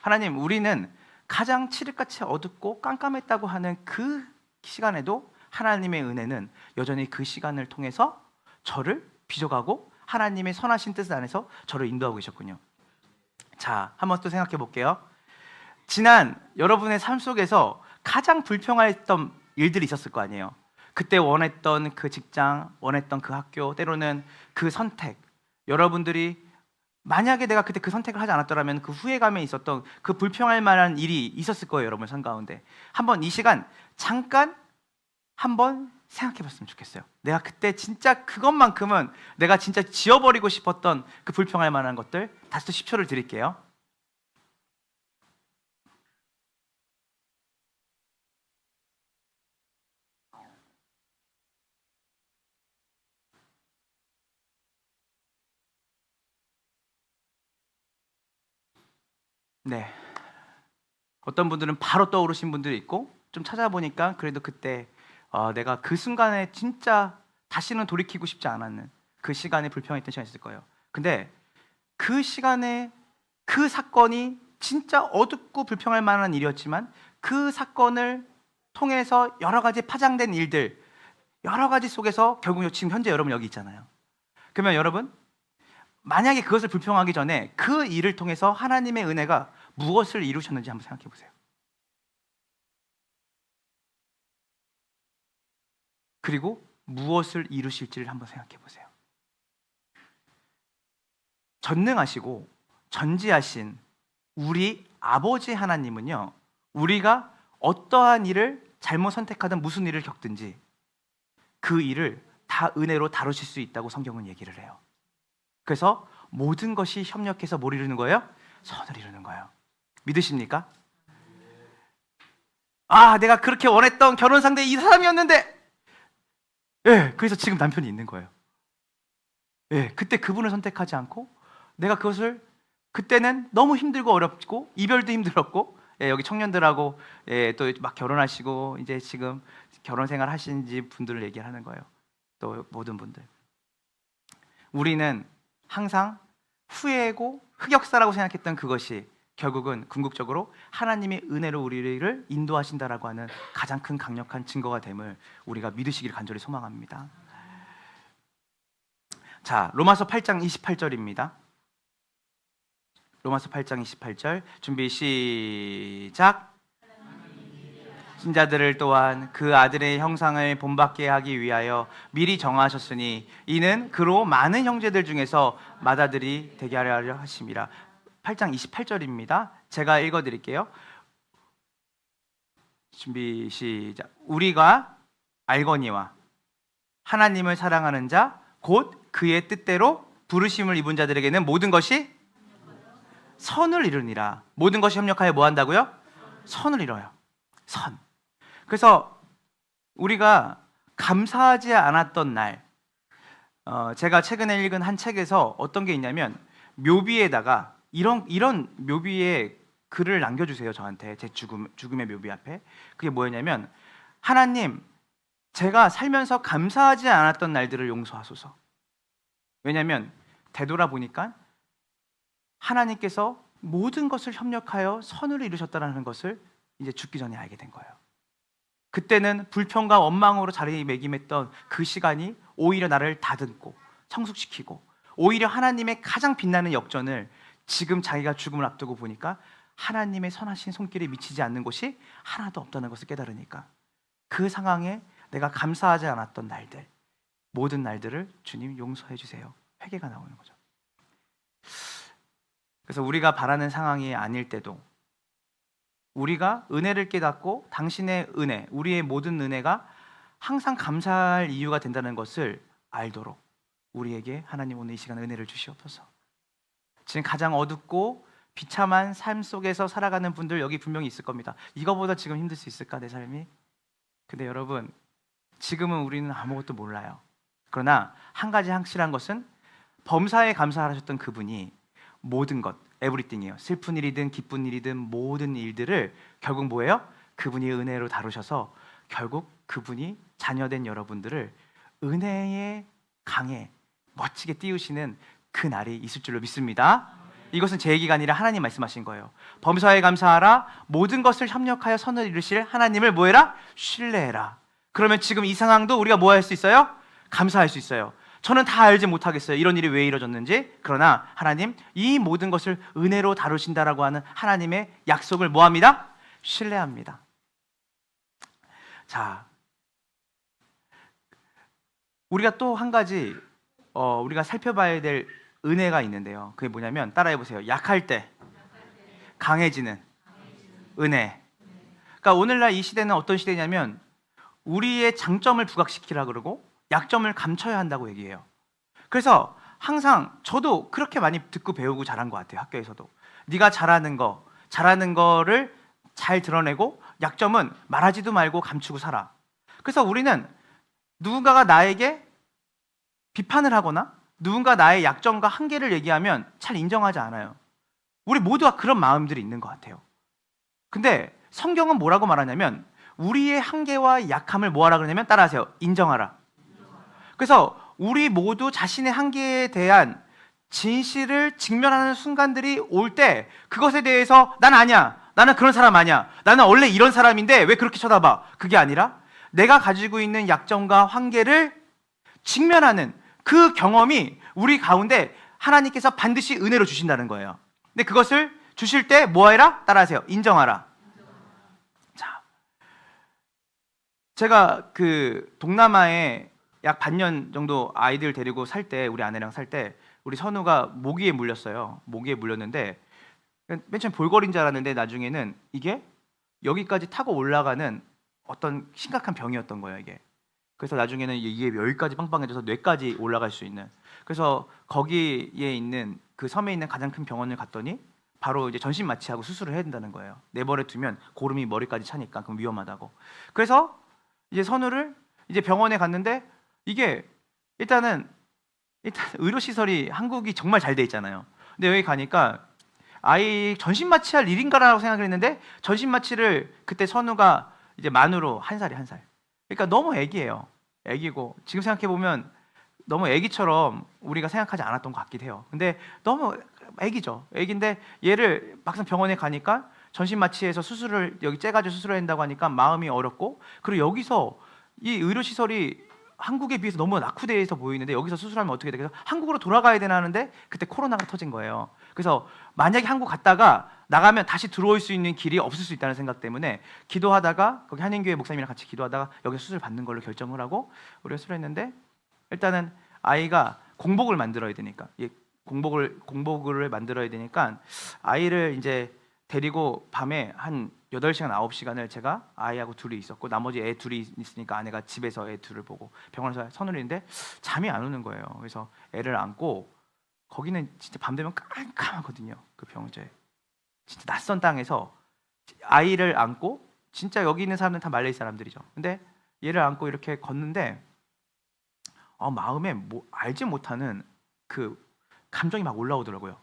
하나님, 우리는 가장 칠흑같이 어둡고 깜깜했다고 하는 그 시간에도 하나님의 은혜는 여전히 그 시간을 통해서 저를 빚어가고 하나님의 선하신 뜻 안에서 저를 인도하고 계셨군요. 자, 한번 또 생각해 볼게요. 지난 여러분의 삶 속에서 가장 불평했던 일들이 있었을 거 아니에요. 그때 원했던 그 직장, 원했던 그 학교, 때로는 그 선택, 여러분들이 만약에 내가 그때 그 선택을 하지 않았더라면 그 후회감에 있었던 그 불평할 만한 일이 있었을 거예요. 여러분 삶 가운데 한번 이 시간 잠깐 한번 생각해 봤으면 좋겠어요. 내가 그때 진짜 그것만큼은 내가 진짜 지워버리고 싶었던 그 불평할 만한 것들. 다시 또 10초를 드릴게요. 네, 어떤 분들은 바로 떠오르신 분들이 있고, 좀 찾아보니까 그래도 그때 내가 그 순간에 진짜 다시는 돌이키고 싶지 않았는 그 시간에 불평했던 시간이 있을 거예요. 근데 그 시간에 그 사건이 진짜 어둡고 불평할 만한 일이었지만 그 사건을 통해서 여러 가지 파장된 일들, 여러 가지 속에서 결국 지금 현재 여러분 여기 있잖아요. 그러면 여러분, 만약에 그것을 불평하기 전에 그 일을 통해서 하나님의 은혜가 무엇을 이루셨는지 한번 생각해 보세요. 그리고 무엇을 이루실지를 한번 생각해 보세요. 전능하시고 전지하신 우리 아버지 하나님은요, 우리가 어떠한 일을 잘못 선택하든 무슨 일을 겪든지 그 일을 다 은혜로 다루실 수 있다고 성경은 얘기를 해요. 그래서 모든 것이 협력해서 뭘 이루는 거예요? 선을 이루는 거예요. 믿으십니까? 내가 그렇게 원했던 결혼 상대 이 사람이었는데, 그래서 지금 남편이 있는 거예요. 그때 그분을 선택하지 않고 내가 그것을, 그때는 너무 힘들고 어렵고 이별도 힘들었고, 여기 청년들하고 또 막 결혼하시고 이제 지금 결혼 생활 하시는지 분들을 얘기하는 거예요. 또 모든 분들, 우리는 항상 후회고 흑역사라고 생각했던 그것이 결국은 궁극적으로 하나님의 은혜로 우리를 인도하신다라고 하는 가장 큰 강력한 증거가 됨을 우리가 믿으시길 간절히 소망합니다. 자, 로마서 8장 28절입니다. 로마서 8장 28절 준비 시작. 신자들을 또한 그 아들의 형상을 본받게 하기 위하여 미리 정하셨으니 이는 그로 많은 형제들 중에서 맏아들이 되게 하려 하심이라. 8장 28절입니다. 제가 읽어드릴게요. 준비 시작. 우리가 알거니와 하나님을 사랑하는 자 곧 그의 뜻대로 부르심을 입은 자들에게는 모든 것이 선을 이루니라. 모든 것이 협력하여 뭐 한다고요? 선을 이뤄요. 선. 그래서 우리가 감사하지 않았던 날, 제가 최근에 읽은 한 책에서 어떤 게 있냐면, 묘비에다가 이런 묘비에 글을 남겨주세요. 저한테 제 죽음의 묘비 앞에. 그게 뭐였냐면, 하나님, 제가 살면서 감사하지 않았던 날들을 용서하소서. 왜냐하면 되돌아보니까 하나님께서 모든 것을 협력하여 선을 이루셨다는 것을 이제 죽기 전에 알게 된 거예요. 그때는 불평과 원망으로 자리매김했던 그 시간이 오히려 나를 다듬고 성숙시키고, 오히려 하나님의 가장 빛나는 역전을 지금 자기가 죽음을 앞두고 보니까 하나님의 선하신 손길에 미치지 않는 곳이 하나도 없다는 것을 깨달으니까 그 상황에 내가 감사하지 않았던 날들, 모든 날들을 주님 용서해 주세요. 회개가 나오는 거죠. 그래서 우리가 바라는 상황이 아닐 때도 우리가 은혜를 깨닫고 당신의 은혜, 우리의 모든 은혜가 항상 감사할 이유가 된다는 것을 알도록 우리에게 하나님 오늘 이 시간 은혜를 주시옵소서. 지금 가장 어둡고 비참한 삶 속에서 살아가는 분들 여기 분명히 있을 겁니다. 이거보다 지금 힘들 수 있을까 내 삶이? 근데 여러분, 지금은 우리는 아무것도 몰라요. 그러나 한 가지 확실한 것은 범사에 감사하셨던 그분이 모든 것, 에브리띵이에요. 슬픈 일이든 기쁜 일이든 모든 일들을 결국 뭐예요? 그분이 은혜로 다루셔서 결국 그분이 자녀된 여러분들을 은혜의 강에 멋지게 띄우시는 그 날이 있을 줄로 믿습니다. 이것은 제 얘기가 아니라 하나님 말씀하신 거예요. 범사에 감사하라, 모든 것을 협력하여 선을 이루실 하나님을 뭐해라? 신뢰해라. 그러면 지금 이 상황도 우리가 뭐 할 수 있어요? 감사할 수 있어요. 저는 다 알지 못하겠어요. 이런 일이 왜 이루어졌는지. 그러나 하나님 이 모든 것을 은혜로 다루신다라고 하는 하나님의 약속을 뭐합니다? 신뢰합니다. 자, 우리가 또 한 가지 우리가 살펴봐야 될 은혜가 있는데요. 그게 뭐냐면 따라해 보세요. 약할 때 강해지는 은혜. 그러니까 오늘날 이 시대는 어떤 시대냐면 우리의 장점을 부각시키라 그러고 약점을 감춰야 한다고 얘기해요. 그래서 항상 저도 그렇게 많이 듣고 배우고 자란 것 같아요. 학교에서도 네가 잘하는 거를 잘 드러내고 약점은 말하지도 말고 감추고 살아. 그래서 우리는 누군가가 나에게 비판을 하거나 누군가 나의 약점과 한계를 얘기하면 잘 인정하지 않아요. 우리 모두가 그런 마음들이 있는 것 같아요. 근데 성경은 뭐라고 말하냐면 우리의 한계와 약함을 뭐하라 그러냐면 따라하세요. 인정하라. 그래서 우리 모두 자신의 한계에 대한 진실을 직면하는 순간들이 올 때 그것에 대해서 난 아니야, 나는 그런 사람 아니야, 나는 원래 이런 사람인데 왜 그렇게 쳐다봐, 그게 아니라 내가 가지고 있는 약점과 한계를 직면하는 그 경험이 우리 가운데 하나님께서 반드시 은혜로 주신다는 거예요. 근데 그것을 주실 때 뭐해라? 따라하세요. 인정하라. 자, 제가 그 동남아에 약 반년 정도 아이들 데리고 살 때, 우리 아내랑 살 때 우리 선우가 모기에 물렸어요. 모기에 물렸는데 맨 처음 볼거리인 줄 알았는데 나중에는 이게 여기까지 타고 올라가는 어떤 심각한 병이었던 거예요, 이게. 그래서 나중에는 이게 여기까지 빵빵해져서 뇌까지 올라갈 수 있는. 그래서 거기에 있는 그 섬에 있는 가장 큰 병원을 갔더니 바로 이제 전신 마취하고 수술을 해야 된다는 거예요. 내버려 두면 고름이 머리까지 차니까 그럼 위험하다고. 그래서 이제 선우를 이제 병원에 갔는데 이게 일단 의료 시설이 한국이 정말 잘 돼 있잖아요. 근데 여기 가니까 아이 전신 마취할 일인가라고 생각을 했는데 전신 마취를 그때 선우가 이제 만으로 한 살이 한 살. 그러니까 너무 애기예요. 애기고 지금 생각해 보면 너무 애기처럼 우리가 생각하지 않았던 것 같기도 해요. 근데 너무 애기죠. 애기인데 얘를 막상 병원에 가니까 전신 마취해서 수술을 여기 째가지고 수술을 한다고 하니까 마음이 어렵고, 그리고 여기서 이 의료 시설이 한국에 비해서 너무 낙후되어 있어 보이는데 여기서 수술하면 어떻게 돼? 그래서 한국으로 돌아가야 되나 하는데 그때 코로나가 터진 거예요. 그래서 만약에 한국 갔다가 나가면 다시 들어올 수 있는 길이 없을 수 있다는 생각 때문에 기도하다가 거기 한인교회 목사님이랑 같이 기도하다가 여기서 수술 받는 걸로 결정을 하고 우리가 수술했는데, 일단은 아이가 공복을 만들어야 되니까 공복을 만들어야 되니까 아이를 이제 데리고 밤에 한 8시간 9시간을 제가 아이하고 둘이 있었고 나머지 애 둘이 있으니까 아내가 집에서 애 둘을 보고 병원에서 선을 했는데 잠이 안 오는 거예요. 그래서 애를 안고 거기는 진짜 밤 되면 깜깜하거든요. 그 병원에 진짜 낯선 땅에서 아이를 안고, 진짜 여기 있는 사람들은 다 말레이 사람들이죠. 근데 얘를 안고 이렇게 걷는데 마음에 뭐 알지 못하는 그 감정이 막 올라오더라고요.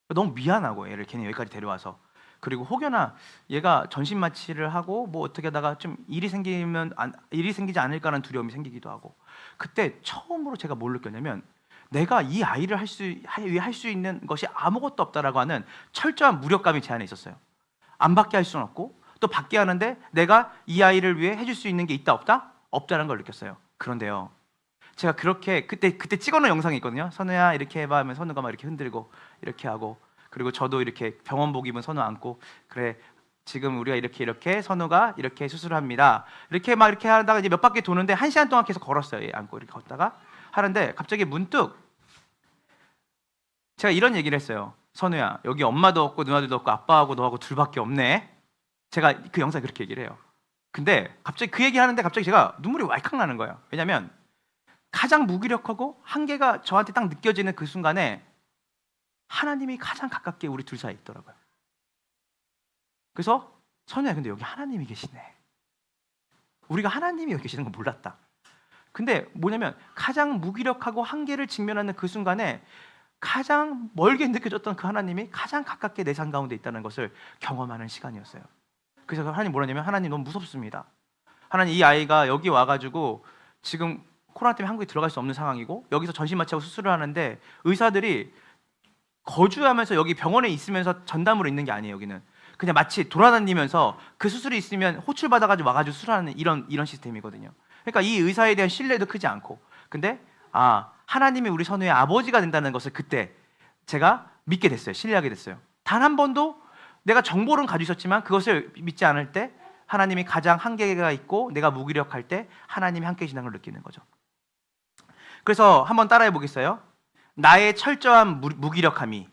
너무 미안하고 애를 괜히 여기까지 데려와서. 그리고 혹여나 얘가 전신 마취를 하고 뭐 어떻게 하다가 좀 일이 생기지 않을까라는 두려움이 생기기도 하고. 그때 처음으로 제가 뭘 느꼈냐면 내가 이 아이를 할 수 있는 것이 아무것도 없다라고 하는 철저한 무력감이 제 안에 있었어요. 안 받게 할 수는 없고 또 받게 하는데 내가 이 아이를 위해 해줄 수 있는 게 있다 없다? 없다는 걸 느꼈어요. 그런데요, 제가 그렇게 그때 찍어놓은 영상이 있거든요. 선우야 이렇게 해봐 하면 선우가 막 이렇게 흔들고 이렇게 하고, 그리고 저도 이렇게 병원복 입은 선우 안고 그래 지금 우리가 이렇게 선우가 이렇게 수술합니다. 이렇게 막 이렇게 하다가 이제 몇 바퀴 도는데 1시간 동안 계속 걸었어요. 얘 안고 이렇게 걷다가 하는데 갑자기 문득 제가 이런 얘기를 했어요. 선우야 여기 엄마도 없고 누나들도 없고 아빠하고 너하고 둘밖에 없네. 제가 그 영상에 그렇게 얘기를 해요. 근데 갑자기 그 얘기하는데 갑자기 제가 눈물이 왈칵 나는 거예요. 왜냐하면 가장 무기력하고 한계가 저한테 딱 느껴지는 그 순간에 하나님이 가장 가깝게 우리 둘 사이에 있더라고요. 그래서 선우야, 근데 여기 하나님이 계시네. 우리가 하나님이 여기 계시는 건 몰랐다. 근데 뭐냐면 가장 무기력하고 한계를 직면하는 그 순간에 가장 멀게 느껴졌던 그 하나님이 가장 가깝게 내 삶 가운데 있다는 것을 경험하는 시간이었어요. 그래서 하나님 뭐라냐면, 하나님 너무 무섭습니다. 하나님, 이 아이가 여기 와가지고 지금 코로나 때문에 한국에 들어갈 수 없는 상황이고 여기서 전신 마취하고 수술을 하는데 의사들이 거주하면서 여기 병원에 있으면서 전담으로 있는 게 아니에요. 여기는 그냥 마치 돌아다니면서 그 수술이 있으면 호출 받아가지고 와가지고 수술하는 이런 시스템이거든요. 그러니까 이 의사에 대한 신뢰도 크지 않고, 근데 하나님이 우리 선우의 아버지가 된다는 것을 그때 제가 믿게 됐어요. 신뢰하게 됐어요. 단 한 번도 내가 정보는 가지고 있었지만 그것을 믿지 않을 때 하나님이 가장 한계가 있고 내가 무기력할 때 하나님이 함께 계시다는 걸 느끼는 거죠. 그래서 한번 따라해 보겠어요? 나의 철저한 무기력함이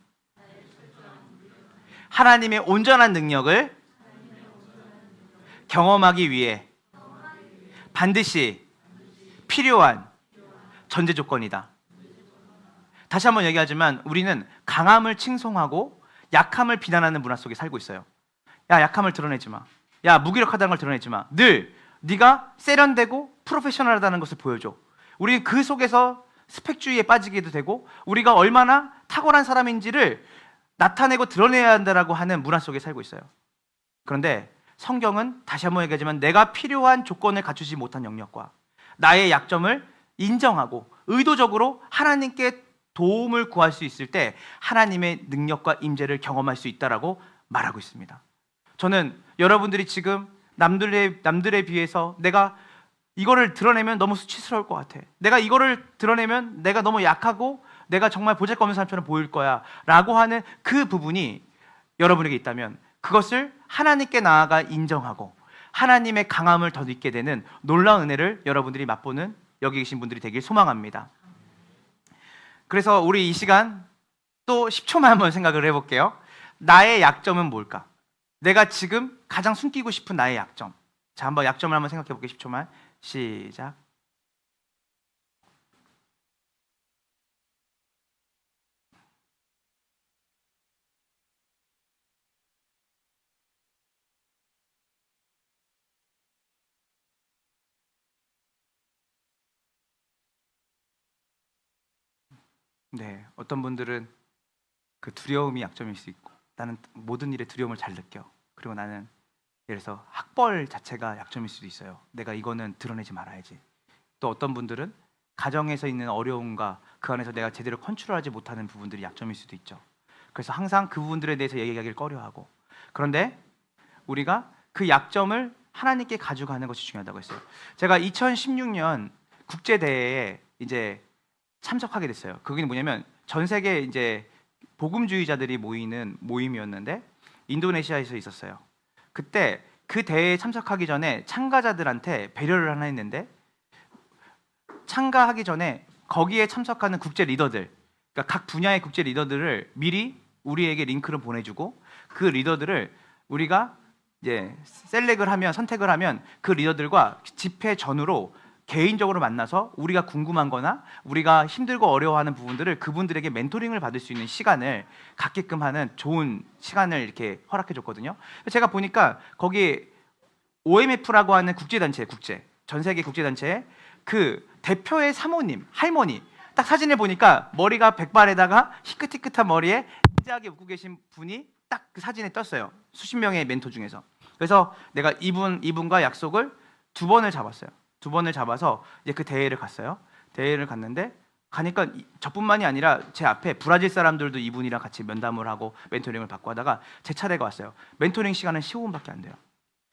하나님의 온전한 능력을 경험하기 위해 반드시 필요한 전제 조건이다. 다시 한번 얘기하지만 우리는 강함을 칭송하고 약함을 비난하는 문화 속에 살고 있어요. 야, 약함을 드러내지 마. 야, 무기력하다는 걸 드러내지 마. 늘 네가 세련되고 프로페셔널하다는 것을 보여줘. 우리는 그 속에서 스펙주의에 빠지게도 되고 우리가 얼마나 탁월한 사람인지를 나타내고 드러내야 한다라고 하는 문화 속에 살고 있어요. 그런데 성경은 다시 한번 얘기하지만 내가 필요한 조건을 갖추지 못한 영역과 나의 약점을 인정하고 의도적으로 하나님께 도움을 구할 수 있을 때 하나님의 능력과 임재를 경험할 수 있다라고 말하고 있습니다. 저는 여러분들이 지금 남들에 비해서 내가 이거를 드러내면 너무 수치스러울 것 같아. 내가 이거를 드러내면 내가 너무 약하고 내가 정말 보잘것없는 사람처럼 보일 거야 라고 하는 그 부분이 여러분에게 있다면 그것을 하나님께 나아가 인정하고 하나님의 강함을 더 믿게 되는 놀라운 은혜를 여러분들이 맛보는 여기 계신 분들이 되길 소망합니다. 그래서 우리 이 시간 또 10초만 한번 생각을 해볼게요. 나의 약점은 뭘까? 내가 지금 가장 숨기고 싶은 나의 약점. 자, 한번 약점을 한번 생각해 볼게요. 10초만. 시작. 네, 어떤 분들은 그 두려움이 약점일 수 있고 나는 모든 일에 두려움을 잘 느껴. 그리고 나는 예를 들어서 학벌 자체가 약점일 수도 있어요. 내가 이거는 드러내지 말아야지. 또 어떤 분들은 가정에서 있는 어려움과 그 안에서 내가 제대로 컨트롤하지 못하는 부분들이 약점일 수도 있죠. 그래서 항상 그 부분들에 대해서 얘기하기를 꺼려하고, 그런데 우리가 그 약점을 하나님께 가져가는 것이 중요하다고 했어요. 제가 2016년 국제대회에 이제 참석하게 됐어요. 그게 뭐냐면 전 세계 이제 복음주의자들이 모이는 모임이었는데 인도네시아에서 있었어요. 그때 그 대회에 참석하기 전에 참가자들한테 배려를 하나 했는데, 참가하기 전에 거기에 참석하는 국제 리더들, 그러니까 각 분야의 국제 리더들을 미리 우리에게 링크를 보내주고 그 리더들을 우리가 이제 선택을 하면 그 리더들과 집회 전후로 개인적으로 만나서 우리가 궁금한 거나 우리가 힘들고 어려워하는 부분들을 그분들에게 멘토링을 받을 수 있는 시간을 갖게끔 하는 좋은 시간을 이렇게 허락해 줬거든요. 제가 보니까 거기 OMF라고 하는 국제단체, 전 세계 국제단체에 그 대표의 사모님, 할머니 딱 사진을 보니까 머리가 백발에다가 희끗희끗한 머리에 진지하게 웃고 계신 분이 딱 그 사진에 떴어요. 수십 명의 멘토 중에서. 그래서 내가 이분과 약속을 2번을 잡았어요. 2번을 잡아서 이제 그 대회를 갔어요. 대회를 갔는데 가니까 저뿐만이 아니라 제 앞에 브라질 사람들도 이분이랑 같이 면담을 하고 멘토링을 받고 하다가 제 차례가 왔어요. 멘토링 시간은 15분밖에 안 돼요.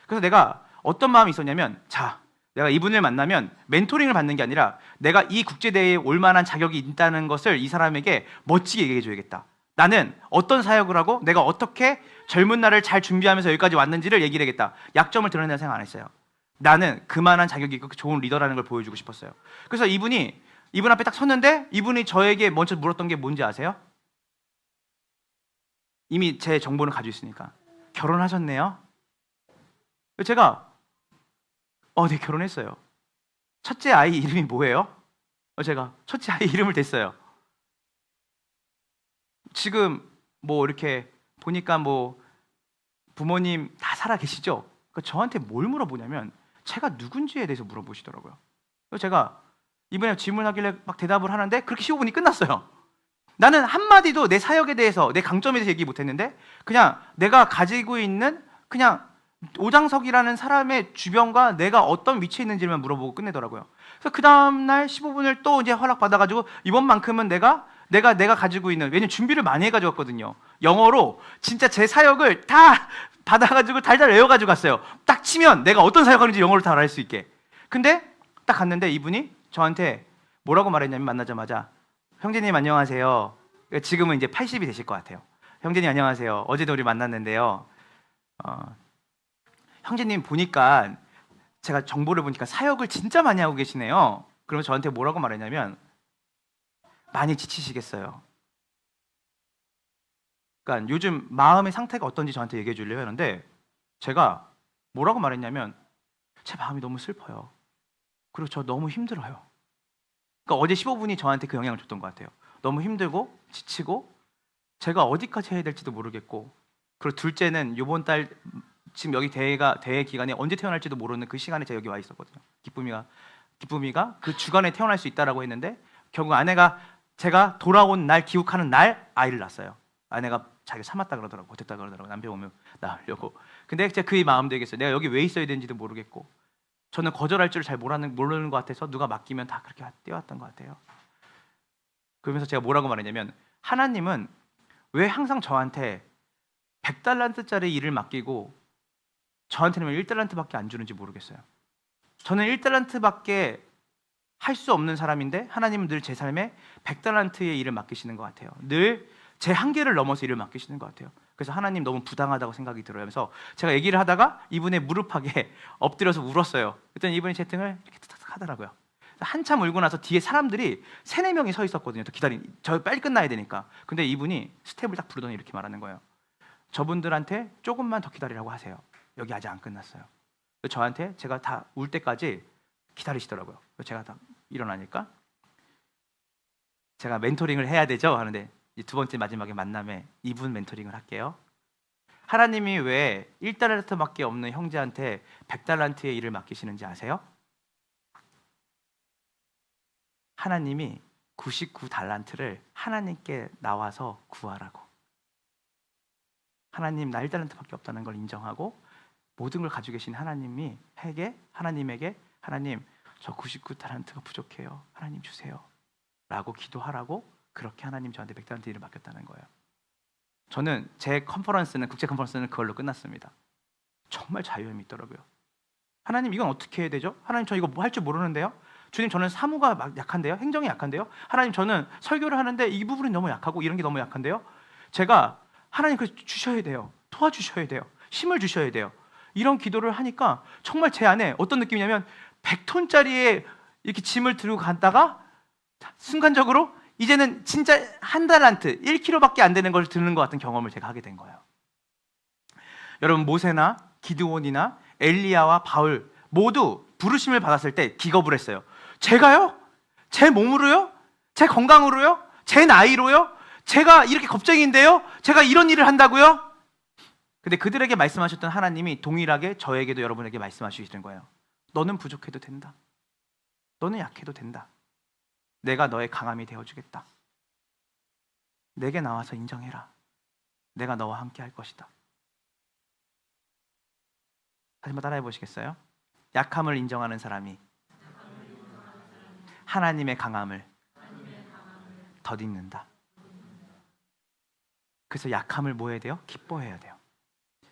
그래서 내가 어떤 마음이 있었냐면, 자, 내가 이분을 만나면 멘토링을 받는 게 아니라 내가 이 국제대회에 올 만한 자격이 있다는 것을 이 사람에게 멋지게 얘기해 줘야겠다. 나는 어떤 사역을 하고 내가 어떻게 젊은 날을 잘 준비하면서 여기까지 왔는지를 얘기를 해야겠다. 약점을 드러내는 생각 안 했어요. 나는 그만한 자격이 있고 좋은 리더라는 걸 보여주고 싶었어요. 그래서 이분 앞에 딱 섰는데 이분이 저에게 먼저 물었던 게 뭔지 아세요? 이미 제 정보는 가지고 있으니까 결혼하셨네요? 제가 네, 결혼했어요. 첫째 아이 이름이 뭐예요? 제가 첫째 아이 이름을 댔어요. 지금 뭐 이렇게 보니까 뭐 부모님 다 살아 계시죠? 그러니까 저한테 뭘 물어보냐면 제가 누군지에 대해서 물어보시더라고요. 그래서 제가 이번에 질문하길래 막 대답을 하는데 그렇게 15분이 끝났어요. 나는 한마디도 내 사역에 대해서, 내 강점에 대해서 얘기 못했는데 그냥 내가 가지고 있는 그냥 오장석이라는 사람의 주변과 내가 어떤 위치에 있는지만 물어보고 끝내더라고요. 그래서 그 다음날 15분을 또 이제 허락받아가지고 이번만큼은 내가 가지고 있는, 왜냐면 준비를 많이 해가지고 왔거든요. 영어로 진짜 제 사역을 다 받아가지고 달달 외워가지고 갔어요. 딱 치면 내가 어떤 사역하는지 영어로 다 알 수 있게. 근데 딱 갔는데 이분이 저한테 뭐라고 말했냐면, 만나자마자 형제님 안녕하세요. 지금은 이제 80이 되실 것 같아요. 형제님 안녕하세요. 어제도 우리 만났는데요. 형제님 보니까, 제가 정보를 보니까 사역을 진짜 많이 하고 계시네요. 그러면 저한테 뭐라고 말했냐면, 많이 지치시겠어요. 그러니까 요즘 마음의 상태가 어떤지 저한테 얘기해 주려고 하는데, 제가 뭐라고 말했냐면, 제 마음이 너무 슬퍼요. 그리고 저 너무 힘들어요. 그러니까 어제 15분이 저한테 그 영향을 줬던 것 같아요. 너무 힘들고 지치고 제가 어디까지 해야 될지도 모르겠고, 그리고 둘째는 이번 달 지금 여기 대회 기간에 언제 태어날지도 모르는 그 시간에 제가 여기 와 있었거든요. 기쁨이가 그 주간에 태어날 수 있다라고 했는데, 결국 아내가 제가 돌아온 날 기억하는 날 아이를 낳았어요. 아내가 자기가 참았다 그러더라고, 됐다 그러더라고, 남편 오면 낳으려고. 근데 제가 그 마음도 얘기했어요. 내가 여기 왜 있어야 되는지도 모르겠고, 저는 거절할 줄 잘 모르는 것 같아서 누가 맡기면 다 그렇게 뛰어왔던 것 같아요. 그러면서 제가 뭐라고 말했냐면, 하나님은 왜 항상 저한테 100달란트짜리 일을 맡기고 저한테는 왜 1달란트밖에 안 주는지 모르겠어요. 저는 1달란트밖에 할 수 없는 사람인데 하나님은 늘 제 삶에 100달란트의 일을 맡기시는 것 같아요. 늘 제 한계를 넘어서 일을 맡기시는 것 같아요. 그래서 하나님 너무 부당하다고 생각이 들어요. 그래서 제가 얘기를 하다가 이분의 무릎팍에 엎드려서 울었어요. 그랬더니 이분이 채팅을 이렇게 탁탁 하더라고요. 한참 울고 나서 뒤에 사람들이 3-4명이 서 있었거든요. 더 저 빨리 끝나야 되니까. 근데 이분이 스텝을 딱 부르더니 이렇게 말하는 거예요. 저분들한테 조금만 더 기다리라고 하세요. 여기 아직 안 끝났어요. 저한테 제가 다 울 때까지 기다리시더라고요. 제가 다 일어나니까 제가 멘토링을 해야 되죠 하는데, 두 번째 마지막에 만남에 이분 멘토링을 할게요. 하나님이 왜 1달란트밖에 없는 형제한테 100달란트의 일을 맡기시는지 아세요? 하나님이 99달란트를 하나님께 나와서 구하라고. 하나님 나 1달란트밖에 없다는 걸 인정하고 모든 걸 가지고 계신 하나님에게 하나님 저 99달란트가 부족해요. 하나님 주세요. 라고 기도하라고, 그렇게 하나님 저한테 100달란트 일을 맡겼다는 거예요. 저는 제 국제 컨퍼런스는 그걸로 끝났습니다. 정말 자유함이 있더라고요. 하나님 이건 어떻게 해야 되죠? 하나님 저 이거 뭐 할 줄 모르는데요? 주님 저는 사무가 막 약한데요? 행정이 약한데요? 하나님 저는 설교를 하는데 이 부분이 너무 약하고 이런 게 너무 약한데요? 제가 하나님 그 주셔야 돼요. 도와주셔야 돼요. 힘을 주셔야 돼요. 이런 기도를 하니까 정말 제 안에 어떤 느낌이냐면 100톤짜리의 이렇게 짐을 들고 갔다가 순간적으로 이제는 진짜 1달란트 1kg밖에 안 되는 걸 드는 것 같은 경험을 제가 하게 된 거예요. 여러분 모세나 기드온이나 엘리야와 바울 모두 부르심을 받았을 때 기겁을 했어요. 제가요? 제 몸으로요? 제 건강으로요? 제 나이로요? 제가 이렇게 겁쟁인데요? 제가 이런 일을 한다고요? 근데 그들에게 말씀하셨던 하나님이 동일하게 저에게도 여러분에게 말씀하시는 거예요. 너는 부족해도 된다. 너는 약해도 된다. 내가 너의 강함이 되어주겠다. 내게 나와서 인정해라. 내가 너와 함께 할 것이다. 다시 한번 따라해 보시겠어요? 약함을 인정하는 사람이 하나님의 강함을 덧입는다. 그래서 약함을 뭐 해야 돼요? 기뻐해야 돼요.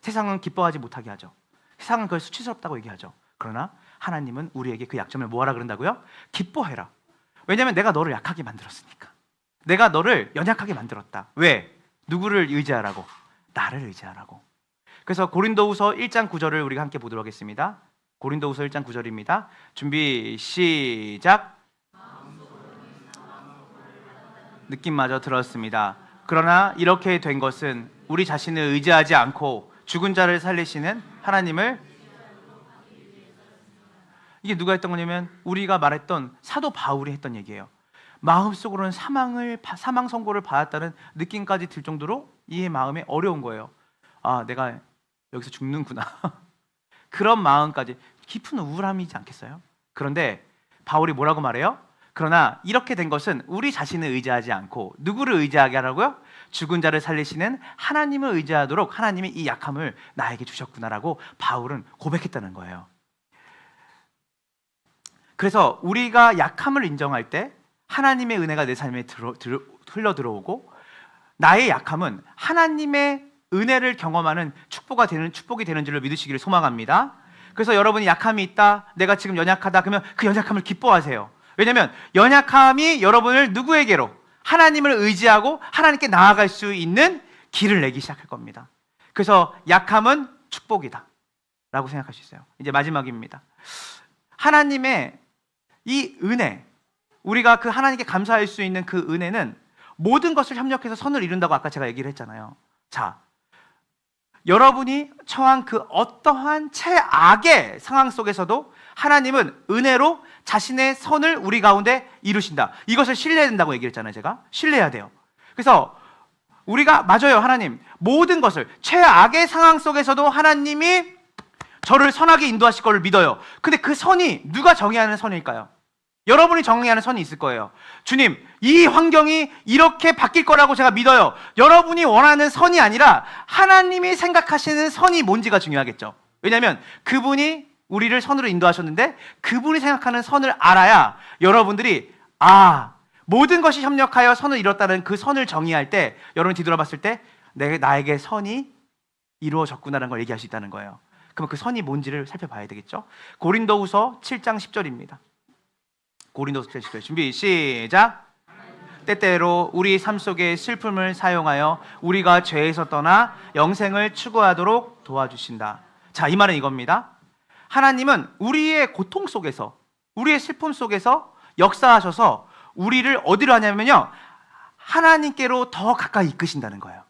세상은 기뻐하지 못하게 하죠. 세상은 그걸 수치스럽다고 얘기하죠. 그러나 하나님은 우리에게 그 약점을 뭐하라 그런다고요? 기뻐해라. 왜냐하면 내가 너를 약하게 만들었으니까. 내가 너를 연약하게 만들었다. 왜? 누구를 의지하라고? 나를 의지하라고. 그래서 고린도후서 1장 9절을 우리가 함께 보도록 하겠습니다. 고린도후서 1장 9절입니다. 준비 시작. 느낌마저 들었습니다. 그러나 이렇게 된 것은 우리 자신을 의지하지 않고 죽은 자를 살리시는 하나님을 이게 누가 했던 거냐면 우리가 말했던 사도 바울이 했던 얘기예요. 마음속으로는 사망 선고를 받았다는 느낌까지 들 정도로 이 마음에 어려운 거예요. 아, 내가 여기서 죽는구나. 그런 마음까지, 깊은 우울함이지 않겠어요? 그런데 바울이 뭐라고 말해요? 그러나 이렇게 된 것은 우리 자신을 의지하지 않고 누구를 의지하게 하라고요? 죽은 자를 살리시는 하나님을 의지하도록 하나님이 이 약함을 나에게 주셨구나라고 바울은 고백했다는 거예요. 그래서 우리가 약함을 인정할 때 하나님의 은혜가 내 삶에 흘러 들어오고, 나의 약함은 하나님의 은혜를 경험하는 축복이 되는 줄을 믿으시기를 소망합니다. 그래서 여러분이 약함이 있다, 내가 지금 연약하다, 그러면 그 연약함을 기뻐하세요. 왜냐하면 연약함이 여러분을 누구에게로? 하나님을 의지하고 하나님께 나아갈 수 있는 길을 내기 시작할 겁니다. 그래서 약함은 축복이다 라고 생각할 수 있어요. 이제 마지막입니다. 하나님의 이 은혜, 우리가 그 하나님께 감사할 수 있는 그 은혜는 모든 것을 협력해서 선을 이룬다고 아까 제가 얘기를 했잖아요. 자, 여러분이 처한 그 어떠한 최악의 상황 속에서도 하나님은 은혜로 자신의 선을 우리 가운데 이루신다. 이것을 신뢰해야 된다고 얘기를 했잖아요. 제가 신뢰해야 돼요. 그래서 우리가, 맞아요, 하나님 모든 것을, 최악의 상황 속에서도 하나님이 저를 선하게 인도하실 것을 믿어요. 근데 그 선이 누가 정의하는 선일까요? 여러분이 정의하는 선이 있을 거예요. 주님, 이 환경이 이렇게 바뀔 거라고 제가 믿어요. 여러분이 원하는 선이 아니라 하나님이 생각하시는 선이 뭔지가 중요하겠죠. 왜냐하면 그분이 우리를 선으로 인도하셨는데 그분이 생각하는 선을 알아야 여러분들이 모든 것이 협력하여 선을 이뤘다는 그 선을 정의할 때, 여러분이 뒤돌아봤을 때 나에게 선이 이루어졌구나라는 걸 얘기할 수 있다는 거예요. 그럼 그 선이 뭔지를 살펴봐야 되겠죠. 고린도후서 7장 10절입니다. 고린도서 7장 10절 준비 시작. 때때로 우리 삶 속의 슬픔을 사용하여 우리가 죄에서 떠나 영생을 추구하도록 도와주신다. 자, 이 말은 이겁니다. 하나님은 우리의 고통 속에서, 우리의 슬픔 속에서 역사하셔서 우리를 어디로 하냐면요, 하나님께로 더 가까이 이끄신다는 거예요.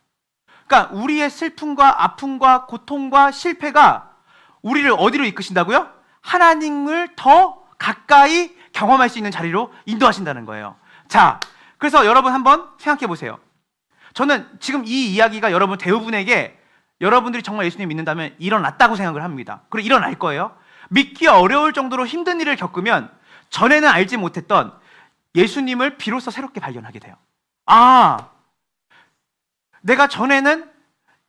그러니까 우리의 슬픔과 아픔과 고통과 실패가 우리를 어디로 이끄신다고요? 하나님을 더 가까이 경험할 수 있는 자리로 인도하신다는 거예요. 자, 그래서 여러분 한번 생각해 보세요. 저는 지금 이 이야기가 여러분 대부분에게, 여러분들이 정말 예수님 믿는다면 일어났다고 생각을 합니다. 그리고 일어날 거예요. 믿기 어려울 정도로 힘든 일을 겪으면 전에는 알지 못했던 예수님을 비로소 새롭게 발견하게 돼요. 내가 전에는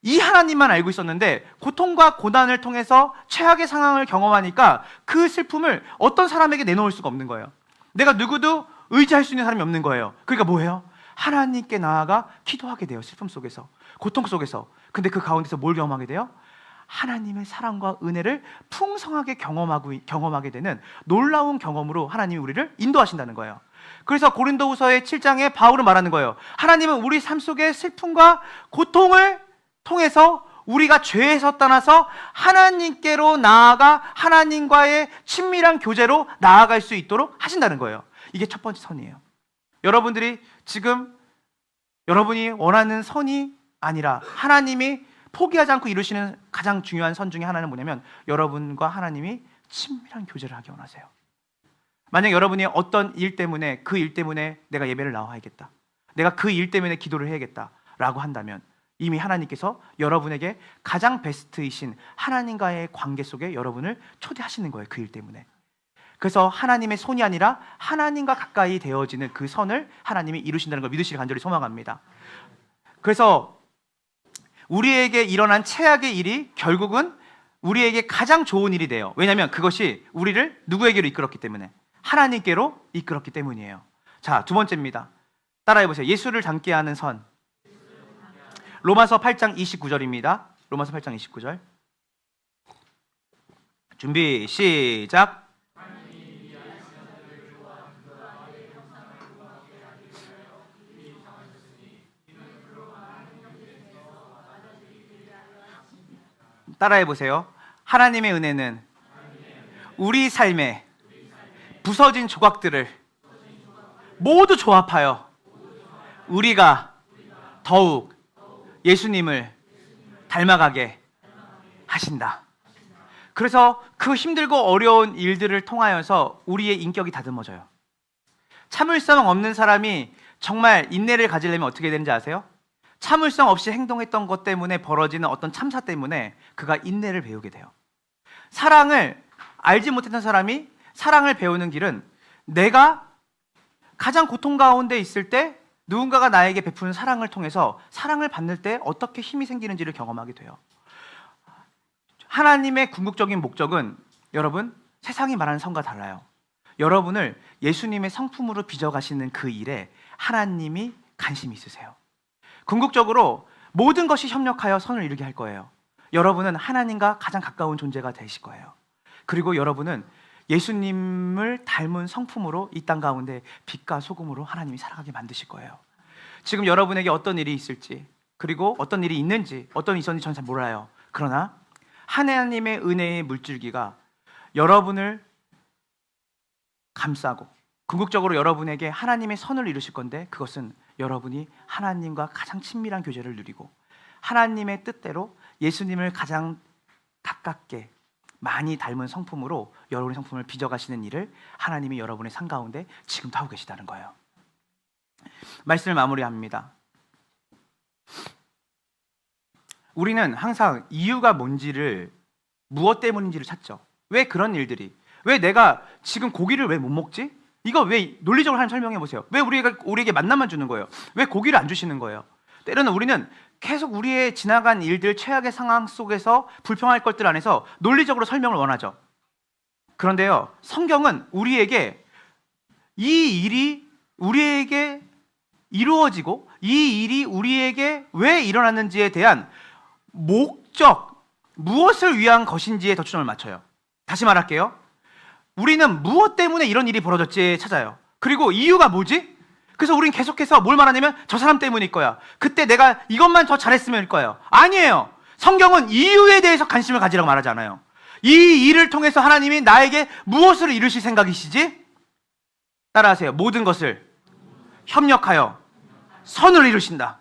이 하나님만 알고 있었는데 고통과 고난을 통해서 최악의 상황을 경험하니까 그 슬픔을 어떤 사람에게 내놓을 수가 없는 거예요. 내가 누구도 의지할 수 있는 사람이 없는 거예요. 그러니까 뭐예요? 하나님께 나아가 기도하게 돼요. 슬픔 속에서, 고통 속에서. 근데 그 가운데서 뭘 경험하게 돼요? 하나님의 사랑과 은혜를 풍성하게 경험하게 되는 놀라운 경험으로 하나님이 우리를 인도하신다는 거예요. 그래서 고린도후서의 7장에 바울은 말하는 거예요. 하나님은 우리 삶 속의 슬픔과 고통을 통해서 우리가 죄에서 떠나서 하나님께로 나아가 하나님과의 친밀한 교제로 나아갈 수 있도록 하신다는 거예요. 이게 첫 번째 선이에요. 여러분들이 지금 여러분이 원하는 선이 아니라 하나님이 포기하지 않고 이루시는 가장 중요한 선 중에 하나는 뭐냐면, 여러분과 하나님이 친밀한 교제를 하기 원하세요. 만약 여러분이 어떤 일 때문에, 그 일 때문에 내가 예배를 나와야겠다, 내가 그 일 때문에 기도를 해야겠다 라고 한다면 이미 하나님께서 여러분에게 가장 베스트이신 하나님과의 관계 속에 여러분을 초대하시는 거예요. 그 일 때문에. 그래서 하나님의 손이 아니라 하나님과 가까이 되어지는 그 선을 하나님이 이루신다는 걸 믿으시길 간절히 소망합니다. 그래서 우리에게 일어난 최악의 일이 결국은 우리에게 가장 좋은 일이 돼요. 왜냐하면 그것이 우리를 누구에게로 이끌었기 때문에, 하나님께로 이끌었기 때문이에요. 자, 두 번째입니다. 따라해보세요. 예수를 닮게 하는 선. 로마서 8장 29절입니다. 로마서 8장 29절 준비 시작. 따라해보세요. 하나님의 은혜는 우리 삶의 부서진 조각들을 모두 조합하여 우리가 더욱 예수님을 닮아가게 하신다. 그래서 그 힘들고 어려운 일들을 통하여서 우리의 인격이 다듬어져요. 참을성 없는 사람이 정말 인내를 가지려면 어떻게 되는지 아세요? 참을성 없이 행동했던 것 때문에 벌어지는 어떤 참사 때문에 그가 인내를 배우게 돼요. 사랑을 알지 못했던 사람이 사랑을 배우는 길은 내가 가장 고통 가운데 있을 때 누군가가 나에게 베푸는 사랑을 통해서 사랑을 받을 때 어떻게 힘이 생기는지를 경험하게 돼요. 하나님의 궁극적인 목적은 여러분 세상이 말하는 성과 달라요. 여러분을 예수님의 성품으로 빚어가시는 그 일에 하나님이 관심이 있으세요. 궁극적으로 모든 것이 협력하여 선을 이루게 할 거예요. 여러분은 하나님과 가장 가까운 존재가 되실 거예요. 그리고 여러분은 예수님을 닮은 성품으로 이 땅 가운데 빛과 소금으로 하나님이 살아가게 만드실 거예요. 지금 여러분에게 어떤 일이 있을지, 그리고 어떤 일이 있는지, 어떤 일이 있었는지 저는 잘 몰라요. 그러나 하나님의 은혜의 물줄기가 여러분을 감싸고 궁극적으로 여러분에게 하나님의 선을 이루실 건데, 그것은 여러분이 하나님과 가장 친밀한 교제를 누리고 하나님의 뜻대로 예수님을 가장 가깝게 많이 닮은 성품으로 여러분의 성품을 빚어가시는 일을 하나님이 여러분의 삶 가운데 지금도 하고 계시다는 거예요. 말씀을 마무리합니다. 우리는 항상 이유가 뭔지를, 무엇 때문인지를 찾죠. 왜 그런 일들이, 왜 내가 지금 고기를 왜 못 먹지? 이거 왜 논리적으로 하나님 설명해 보세요. 왜 우리에게 만남만 주는 거예요? 왜 고기를 안 주시는 거예요? 때로는 우리는 계속 우리의 지나간 일들, 최악의 상황 속에서 불평할 것들 안에서 논리적으로 설명을 원하죠. 그런데요, 성경은 우리에게 이 일이 우리에게 이루어지고 이 일이 우리에게 왜 일어났는지에 대한 목적, 무엇을 위한 것인지에 더 초점을 맞춰요. 다시 말할게요. 우리는 무엇 때문에 이런 일이 벌어졌지에 찾아요. 그리고 이유가 뭐지? 그래서 우리는 계속해서 뭘 말하냐면 저 사람 때문일 거야. 그때 내가 이것만 더 잘했으면일 거예요. 아니에요. 성경은 이유에 대해서 관심을 가지라고 말하지 않아요. 이 일을 통해서 하나님이 나에게 무엇을 이루실 생각이시지? 따라하세요. 모든 것을 협력하여 선을 이루신다.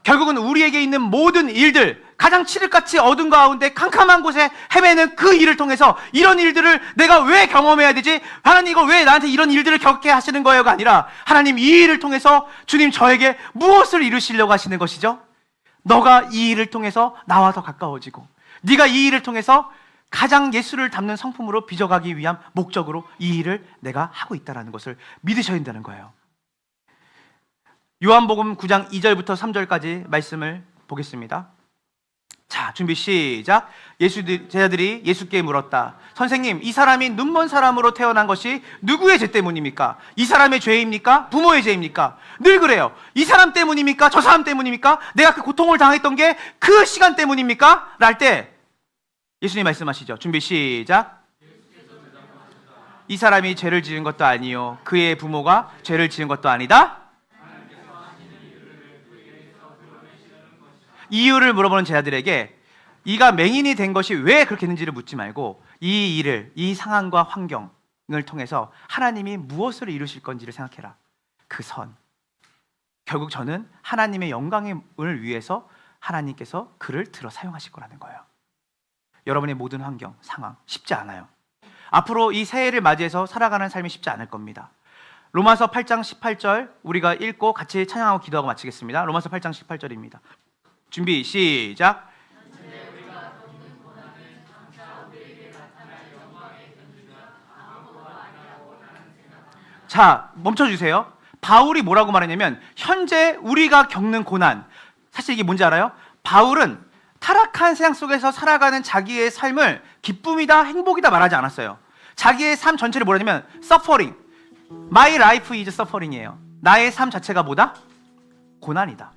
결국은 우리에게 있는 모든 일들, 가장 칠흑같이 어둠 가운데 캄캄한 곳에 헤매는 그 일을 통해서 이런 일들을 내가 왜 경험해야 되지? 하나님 이거 왜 나한테 이런 일들을 겪게 하시는 거예요가 아니라, 하나님 이 일을 통해서 주님 저에게 무엇을 이루시려고 하시는 것이죠? 너가 이 일을 통해서 나와 더 가까워지고, 네가 이 일을 통해서 가장 예수를 닮는 성품으로 빚어가기 위한 목적으로 이 일을 내가 하고 있다는 것을 믿으셔야 된다는 거예요. 요한복음 9장 2절부터 3절까지 말씀을 보겠습니다. 자, 준비 시작. 제자들이 예수께 물었다. 선생님, 이 사람이 눈먼 사람으로 태어난 것이 누구의 죄 때문입니까? 이 사람의 죄입니까? 부모의 죄입니까? 늘 그래요. 이 사람 때문입니까? 저 사람 때문입니까? 내가 그 고통을 당했던 게 그 시간 때문입니까? 랄 때 예수님 말씀하시죠. 준비 시작. 이 사람이 죄를 지은 것도 아니요 그의 부모가 죄를 지은 것도 아니다. 이유를 물어보는 제자들에게 이가 맹인이 된 것이 왜 그렇게 했는지를 묻지 말고 이 일을, 이 상황과 환경을 통해서 하나님이 무엇을 이루실 건지를 생각해라. 그 선. 결국 저는 하나님의 영광을 위해서 하나님께서 그를 들어 사용하실 거라는 거예요. 여러분의 모든 환경, 상황 쉽지 않아요. 앞으로 이 새해를 맞이해서 살아가는 삶이 쉽지 않을 겁니다. 로마서 8장 18절 우리가 읽고 같이 찬양하고 기도하고 마치겠습니다. 로마서 8장 18절입니다. 준비 시작. 자, 멈춰주세요. 바울이 뭐라고 말했냐면 현재 우리가 겪는 고난, 사실 이게 뭔지 알아요? 바울은 타락한 세상 속에서 살아가는 자기의 삶을 기쁨이다, 행복이다 말하지 않았어요. 자기의 삶 전체를 뭐라냐면 suffering, my life is suffering이에요. 나의 삶 자체가 뭐다? 고난이다.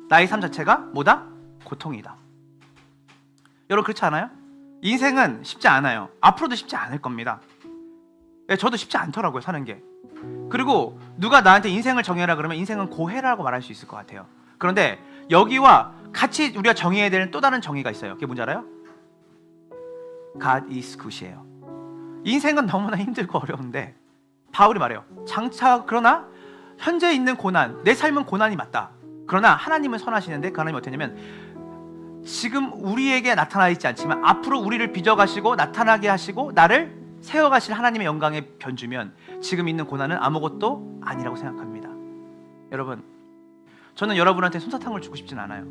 나의 삶 자체가 뭐다? 고통이다. 여러분 그렇지 않아요? 인생은 쉽지 않아요. 앞으로도 쉽지 않을 겁니다. 저도 쉽지 않더라고요, 사는 게. 그리고 누가 나한테 인생을 정해라 그러면 인생은 고해라고 말할 수 있을 것 같아요. 그런데 여기와 같이 우리가 정해야 되는 또 다른 정의가 있어요. 그게 뭔지 알아요? God is good이에요. 인생은 너무나 힘들고 어려운데 바울이 말해요. 장차 그러나 현재 있는 고난, 내 삶은 고난이 맞다. 그러나 하나님은 선하시는데 그 하나님이 어떻게 했냐면 지금 우리에게 나타나 있지 않지만 앞으로 우리를 빚어가시고 나타나게 하시고 나를 세워가실 하나님의 영광에 변주면 지금 있는 고난은 아무것도 아니라고 생각합니다. 여러분, 저는 여러분한테 솜사탕을 주고 싶진 않아요.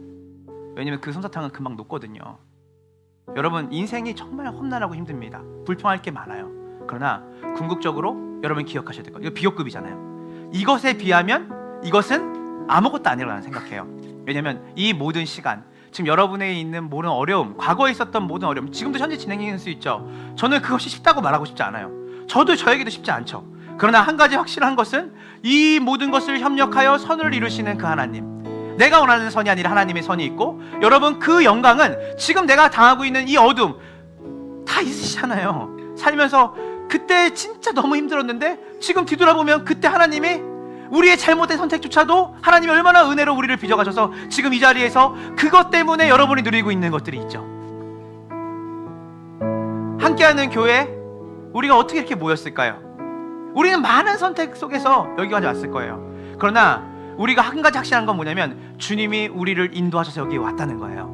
왜냐면 그 솜사탕은 금방 녹거든요. 여러분, 인생이 정말 험난하고 힘듭니다. 불평할 게 많아요. 그러나 궁극적으로 여러분 기억하셔야 될 거예요. 이거 비교급이잖아요. 이것에 비하면 이것은 아무것도 아니라고 나는 생각해요. 왜냐면 이 모든 시간, 지금 여러분에 있는 모든 어려움, 과거에 있었던 모든 어려움, 지금도 현재 진행될 수 있죠. 저는 그것이 쉽다고 말하고 싶지 않아요. 저도 저에게도 쉽지 않죠. 그러나 한 가지 확실한 것은 이 모든 것을 협력하여 선을 이루시는 그 하나님, 내가 원하는 선이 아니라 하나님의 선이 있고, 여러분 그 영광은 지금 내가 당하고 있는 이 어둠 다 있으시잖아요. 살면서 그때 진짜 너무 힘들었는데 지금 뒤돌아보면 그때 하나님이 우리의 잘못된 선택조차도 하나님이 얼마나 은혜로 우리를 빚어가셔서 지금 이 자리에서 그것 때문에 여러분이 누리고 있는 것들이 있죠. 함께하는 교회, 우리가 어떻게 이렇게 모였을까요? 우리는 많은 선택 속에서 여기까지 왔을 거예요. 그러나 우리가 한 가지 확실한 건 뭐냐면 주님이 우리를 인도하셔서 여기 왔다는 거예요.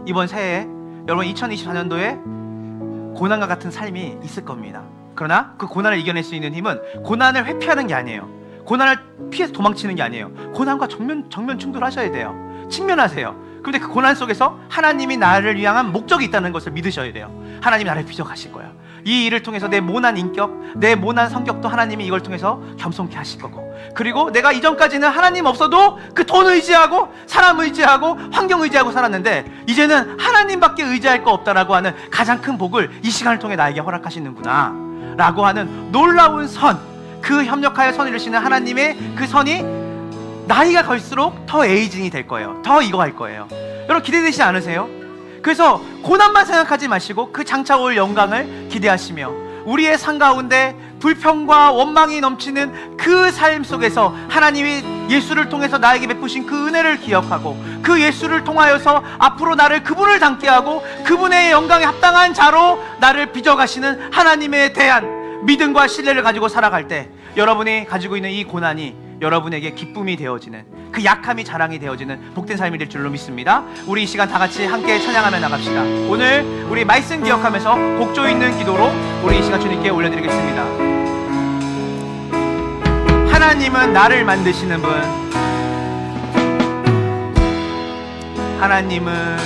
이번 새해 여러분 2024년도에 고난과 같은 삶이 있을 겁니다. 그러나 그 고난을 이겨낼 수 있는 힘은 고난을 회피하는 게 아니에요. 고난을 피해서 도망치는 게 아니에요. 고난과 정면 충돌하셔야 돼요. 직면하세요. 그런데 그 고난 속에서 하나님이 나를 위한 목적이 있다는 것을 믿으셔야 돼요. 하나님이 나를 빚어가실 거야. 이 일을 통해서 내 모난 인격, 내 모난 성격도 하나님이 이걸 통해서 겸손케 하실 거고, 그리고 내가 이전까지는 하나님 없어도 그 돈 의지하고 사람 의지하고 환경 의지하고 살았는데 이제는 하나님밖에 의지할 거 없다라고 하는 가장 큰 복을 이 시간을 통해 나에게 허락하시는구나 라고 하는 놀라운 선, 그 협력하여 선을 이루시는 하나님의 그 선이 나이가 갈수록 더 에이징이 될 거예요. 더 이거 할 거예요. 여러분 기대되시지 않으세요? 그래서 고난만 생각하지 마시고 그 장차 올 영광을 기대하시며 우리의 삶 가운데 불평과 원망이 넘치는 그 삶 속에서 하나님이 예수를 통해서 나에게 베푸신 그 은혜를 기억하고 그 예수를 통하여서 앞으로 나를 그분을 닮게 하고 그분의 영광에 합당한 자로 나를 빚어가시는 하나님에 대한 믿음과 신뢰를 가지고 살아갈 때 여러분이 가지고 있는 이 고난이 여러분에게 기쁨이 되어지는, 그 약함이 자랑이 되어지는 복된 삶이 될 줄로 믿습니다. 우리 이 시간 다 같이 함께 찬양하며 나갑시다. 오늘 우리 말씀 기억하면서 곡조 있는 기도로 우리 이 시간 주님께 올려드리겠습니다. 하나님은 나를 만드시는 분, 하나님은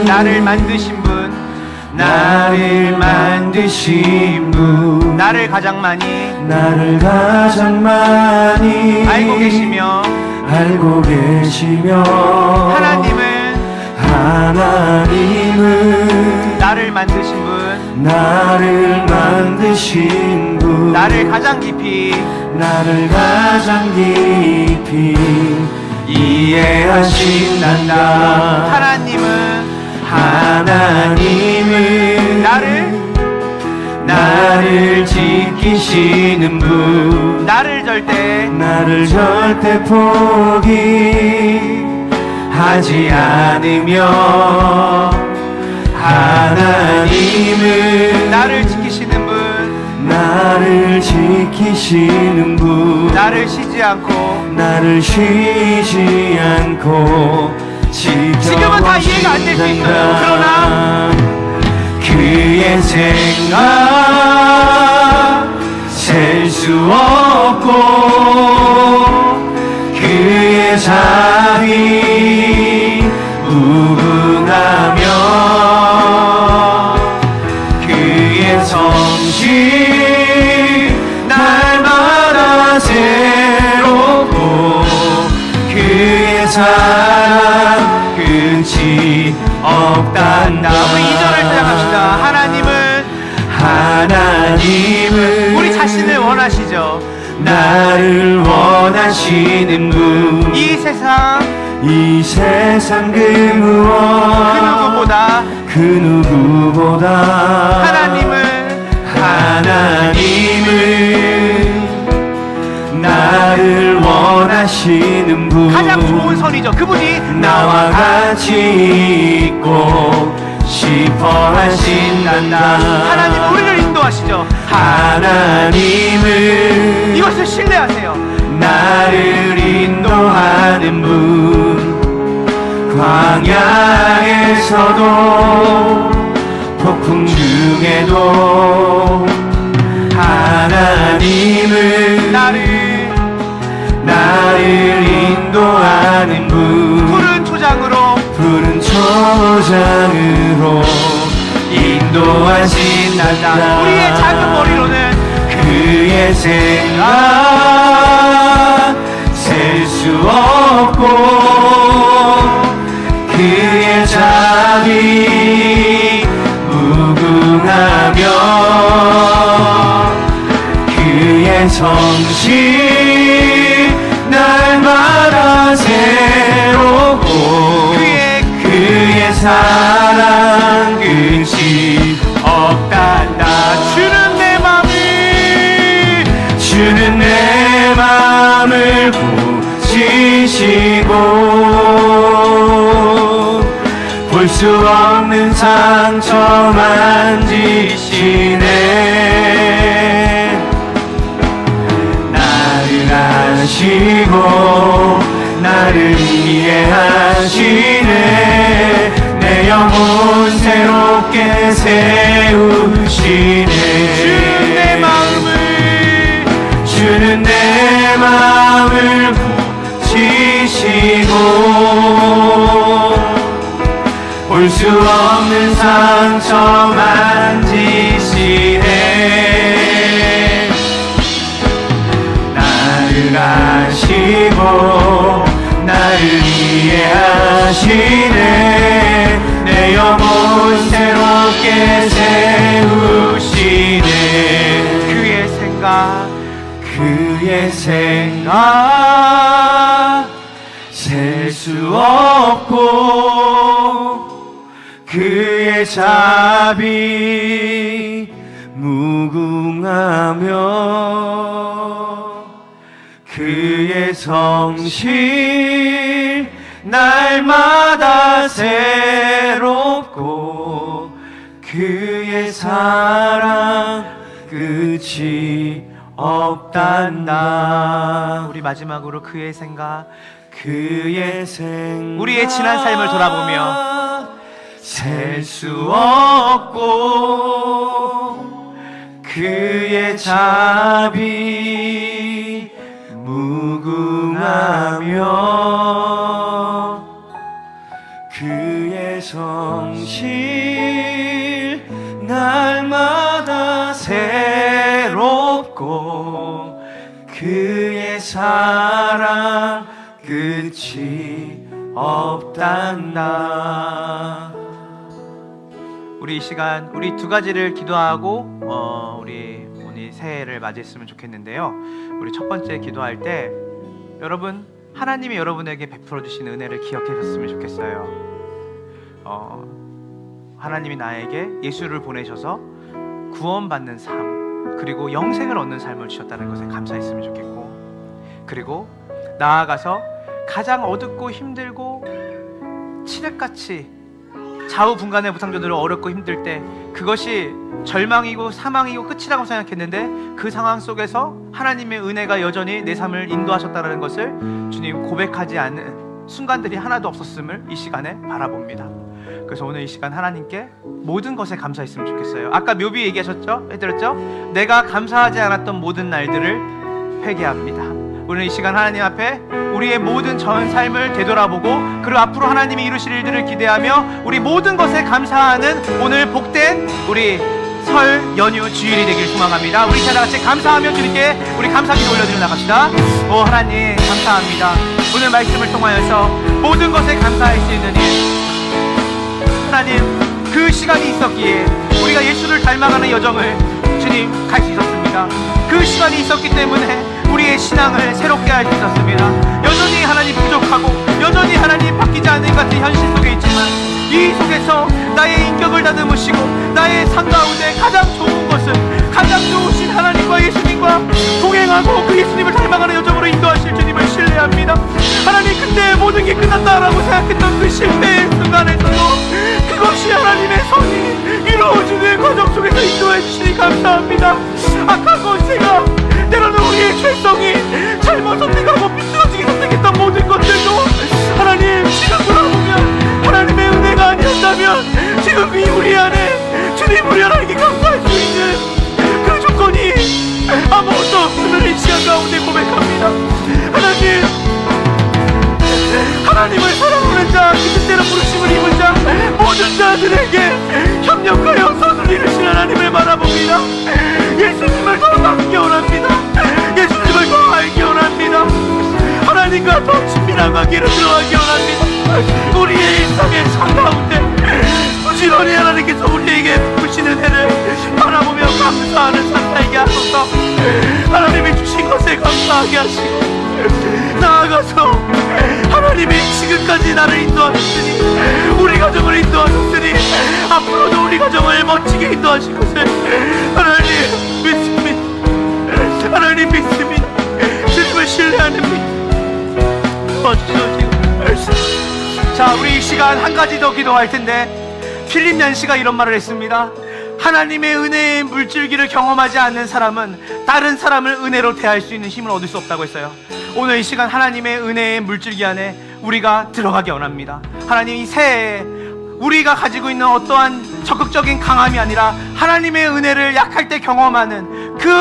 나를 만드신 분, 나를 만드신 분, 나를 가장 많이 알고 계시며 하나님은 나를 만드신 분, 나를 가장 깊이 이해하신단다. 하나님은 나를 지키시는 분, 나를 절대 포기하지 않으며 하나님은 나를 지키시는 분, 나를 쉬지 않고 지금은 다 이해가 안 될 수 있어요. 그러나 그의 생각 셀 수 없고 그의 자비 무궁하며 그의 성실 날마다 새롭고 그의 사랑 끝이 없단다. 우리 2절을 시작합시다. 하나님은 우리 자신을 원하시죠. 나를 원하시는 분, 이 세상 그 무엇 그 누구보다 하나님은 나를 원하시는 분, 가장 좋은 선이죠. 그분이 나와 같이 있고 싶어 하신단다. 하나님은 우리를 인도하시죠. 하나님은 이것을 신뢰하세요. 나를 인도하는 분 광야에서도 폭풍 중에도 하나님은 나를 인도하는 분 푸른 초장으로 인도하신단다. 우리의 작은 머리로는 그의 생각 셀 수 없고 그의 자비 무궁하며 그의 성실 날마다 새롭고 그의 사랑 끝이 없단다. 주는 내 맘을 보시고 볼 수 없는 상처 만지시네. 나를 아시고 나를 이해하시네. 내 영혼 새롭게 세우시네. 주는 내 마음을 보시고 볼 수 없는 상처 만지시네. 나를 아시고 나를 이해하시네. 내 영혼 새롭게 세우시네. 그의 생각 셀 수 없고 그의 자비 무궁하며 그의 성실 날마다 새롭고 그의 사랑 끝이 없단다. 우리 마지막으로 그의 생각 우리의 지난 삶을 돌아보며 셀 수 없고 그의 자비 무궁하며 그의 성실 날마다 새롭고 그의 사랑 끝이 없단다. 우리 이 시간 우리 두 가지를 기도하고 우리 오늘 새해를 맞이했으면 좋겠는데요. 우리 첫 번째 기도할 때 여러분 하나님이 여러분에게 베풀어 주신 은혜를 기억하셨으면 좋겠어요. 하나님이 나에게 예수를 보내셔서 구원받는 삶 그리고 영생을 얻는 삶을 주셨다는 것에 감사했으면 좋겠고, 그리고 나아가서 가장 어둡고 힘들고 칠흑같이 좌우분간의 무상전으로 어렵고 힘들 때 그것이 절망이고 사망이고 끝이라고 생각했는데 그 상황 속에서 하나님의 은혜가 여전히 내 삶을 인도하셨다는 것을 주님 고백하지 않는 순간들이 하나도 없었음을 이 시간에 바라봅니다. 그래서 오늘 이 시간 하나님께 모든 것에 감사했으면 좋겠어요. 아까 묘비 해드렸죠? 내가 감사하지 않았던 모든 날들을 회개합니다. 우리는 이 시간 하나님 앞에 우리의 모든 전 삶을 되돌아보고 그리고 앞으로 하나님이 이루실 일들을 기대하며 우리 모든 것에 감사하는 오늘 복된 우리 설 연휴 주일이 되길 소망합니다. 우리 다 같이 감사하며 주님께 우리 감사기도 올려드리며 나갑시다. 오 하나님 감사합니다. 오늘 말씀을 통하여서 모든 것에 감사할 수 있는 일, 하나님 그 시간이 있었기에 우리가 예수를 닮아가는 여정을 주님 갈 수 있었습니다. 그 시간이 있었기 때문에 우리의 신앙을 새롭게 할 수 있었습니다. 여전히 하나님 부족하고 여전히 하나님 바뀌지 않는 같은 현실 속에 있지만 이 속에서 나의 인격을 다듬으시고 나의 삶 가운데 가장 좋은 것은 가장 좋으신 하나님과 예수님과 동행하고 그 예수님을 닮아가는 여정으로 인도하실 주님을 신뢰합니다. 하나님 그때 모든 게 끝났다라고 생각했던 그 실패의 순간에서도 그것이 하나님의 선이 이루어지는 과정 속에서 인도해 주시니 감사합니다. 악한 것제가 때로는 우리의 죄성이 잘못 선택하고 비뚤어지게 선택했던 하나님이 우리 안에 주님 우리 하나님께 감사할 수 있는 그 조건이 아무것도 없음을 이 시간 가운데 고백합니다. 하나님을 사랑하는 자, 그 뜻대로 부르심을 입은 자, 모든 자들에게 협력하여 선을 이루신 하나님을 바라봅니다. 예수님을 더 닮기 원합니다. 예수님을 더 알기 원합니다. 하나님과 더 친밀한 관계로 들어가기 원합니다. 우리의 일상의 삶 가운데 부지런히 하나님께서 우리에게 부으시는 은혜를 바라보며 감사하는 삶 살게 하소서. 하나님이 주신 것에 감사하게 하시고 나아가서 하나님이 지금까지 나를 인도하셨으니 우리 가정을 인도하셨으니 앞으로도 우리 가정을 멋지게 인도하실 것을 하나님 믿습니다. 하나님 믿습니다. 주님을 신뢰하는 믿음 도와주시옵시고. 자, 우리 이 시간 한 가지 더 기도할 텐데, 필립 얀시가 이런 말을 했습니다. 하나님의 은혜의 물줄기를 경험하지 않는 사람은 다른 사람을 은혜로 대할 수 있는 힘을 얻을 수 없다고 했어요. 오늘 이 시간 하나님의 은혜의 물줄기 안에 우리가 들어가기 원합니다. 하나님, 이 새해에 우리가 가지고 있는 어떠한 적극적인 강함이 아니라 하나님의 은혜를 약할 때 경험하는 그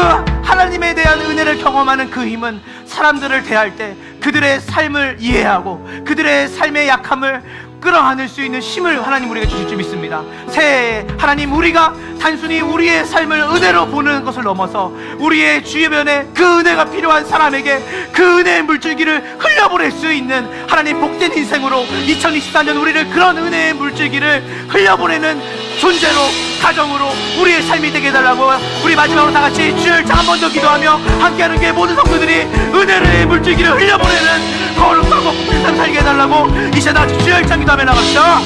하나님에 대한 은혜를 경험하는 그 힘은 사람들을 대할 때 그들의 삶을 이해하고 그들의 삶의 약함을 끌어안을 수 있는 힘을 하나님 우리에게 주실 줄 믿습니다. 새해에 하나님, 우리가 단순히 우리의 삶을 은혜로 보는 것을 넘어서 우리의 주변에 그 은혜가 필요한 사람에게 그 은혜의 물줄기를 흘려보낼 수 있는 하나님 복된 인생으로 2024년 우리를 그런 은혜의 물줄기를 흘려보내는 존재로, 가정으로 우리의 삶이 되게 해달라고 우리 마지막으로 다 같이 주일장 한 번 더 기도하며 함께하는 게 모든 성도들이 은혜의 물줄기를 흘려보내는 거룩하고 복된 삶 살게 해달라고 이 시간 다 같이 주일장 기도하며 나갑시다.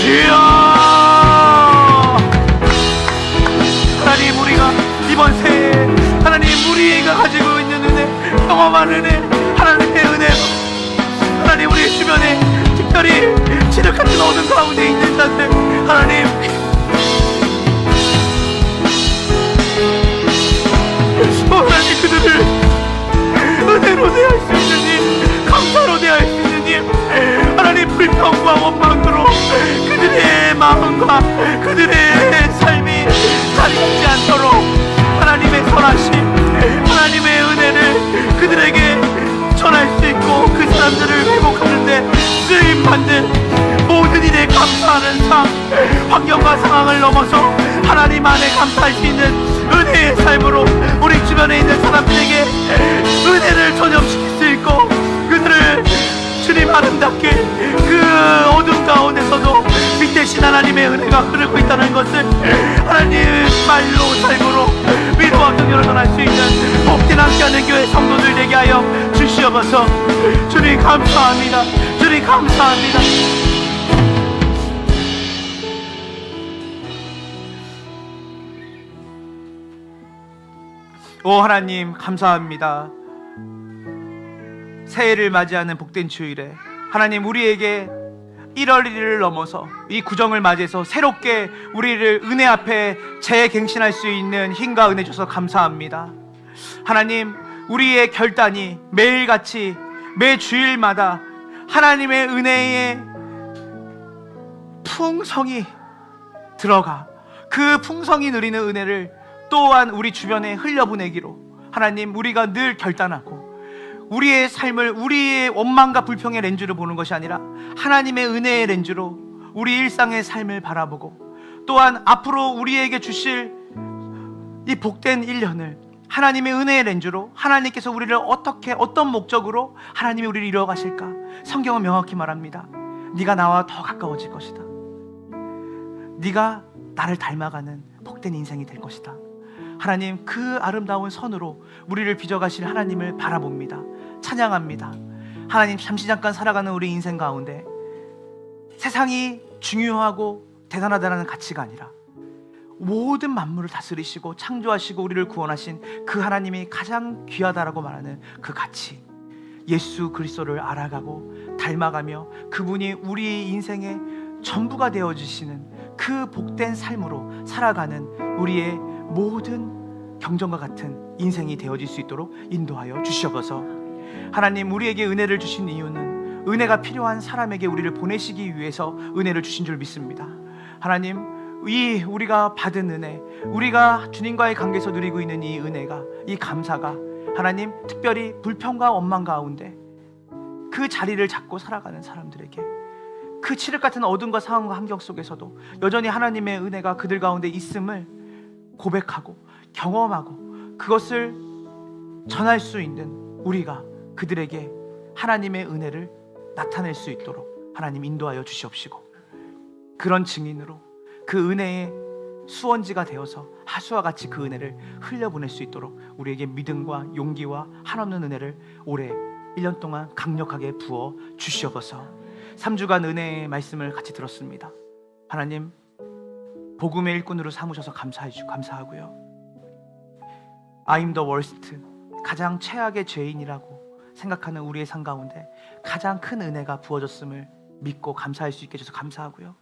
주여, 하나님, 우리가 이번 새해 하나님 우리가 가지고 있는 은혜, 경험한 은혜, 하나님의 은혜로 하나님 우리 주변에 특별히 지독같은 어둠 가운데 있는 자들 하나님 하나님 그들을 은혜로 대할 수 있는 님, 감사로 대할 수 있는 님, 하나님 불평과 원망으로 그들의 마음과 그들의 삶이 자리지 않도록 하나님의 선하심, 하나님의 은혜를 그들에게 전할 수 있고 그 사람들을 회복하는데 쓰임받는 모든 일에 감사하는 삶, 환경과 상황을 넘어서 하나님 안에 감사할 수 있는 은혜의 삶으로 우리 주변에 있는 사람들에게 은혜를 전염시킬 수 있고 그들을 주님 아름답게 그 어둠 가운데서도 빛대신 하나님의 은혜가 흐르고 있다는 것을 하나님 말로 삶으로 위로와 격려를 전할 수 있는 복된 함께하는 교회 성도들 되게 하여 주시옵소서. 주님 감사합니다. 주님 감사합니다. 오 하나님 감사합니다. 새해를 맞이하는 복된 주일에 하나님 우리에게 1월 1일을 넘어서 이 구정을 맞이해서 새롭게 우리를 은혜 앞에 재갱신할 수 있는 힘과 은혜 주셔서 감사합니다. 하나님, 우리의 결단이 매일같이 매 주일마다 하나님의 은혜의 풍성이 들어가 그 풍성이 누리는 은혜를 또한 우리 주변에 흘려보내기로 하나님 우리가 늘 결단하고 우리의 삶을 우리의 원망과 불평의 렌즈로 보는 것이 아니라 하나님의 은혜의 렌즈로 우리 일상의 삶을 바라보고 또한 앞으로 우리에게 주실 이 복된 1년을 하나님의 은혜의 렌즈로 하나님께서 우리를 어떻게 어떤 목적으로 하나님이 우리를 이루어가실까 성경은 명확히 말합니다. 네가 나와 더 가까워질 것이다. 네가 나를 닮아가는 복된 인생이 될 것이다. 하나님 그 아름다운 선으로 우리를 빚어가실 하나님을 바라봅니다. 찬양합니다. 하나님 잠시 잠깐 살아가는 우리 인생 가운데 세상이 중요하고 대단하다는 가치가 아니라 모든 만물을 다스리시고 창조하시고 우리를 구원하신 그 하나님이 가장 귀하다라고 말하는 그 가치, 예수 그리스도를 알아가고 닮아가며 그분이 우리 인생의 전부가 되어주시는 그 복된 삶으로 살아가는 우리의 모든 경전과 같은 인생이 되어질 수 있도록 인도하여 주시옵소서. 하나님 우리에게 은혜를 주신 이유는 은혜가 필요한 사람에게 우리를 보내시기 위해서 은혜를 주신 줄 믿습니다. 하나님, 이 우리가 받은 은혜, 우리가 주님과의 관계에서 누리고 있는 이 은혜가, 이 감사가 하나님, 특별히 불평과 원망 가운데 그 자리를 잡고 살아가는 사람들에게, 그 칠흑 같은 어둠과 상황과 환경 속에서도 여전히 하나님의 은혜가 그들 가운데 있음을 고백하고 경험하고 그것을 전할 수 있는 우리가 그들에게 하나님의 은혜를 나타낼 수 있도록 하나님 인도하여 주시옵시고, 그런 증인으로 그 은혜의 수원지가 되어서 하수와 같이 그 은혜를 흘려보낼 수 있도록 우리에게 믿음과 용기와 한없는 은혜를 올해 1년 동안 강력하게 부어 주시옵소서. 3주간 은혜의 말씀을 같이 들었습니다. 하나님, 복음의 일꾼으로 삼으셔서 감사하고요. I'm the worst, 가장 최악의 죄인이라고 생각하는 우리의 삶 가운데 가장 큰 은혜가 부어졌음을 믿고 감사할 수 있게 해주셔서 감사하고요.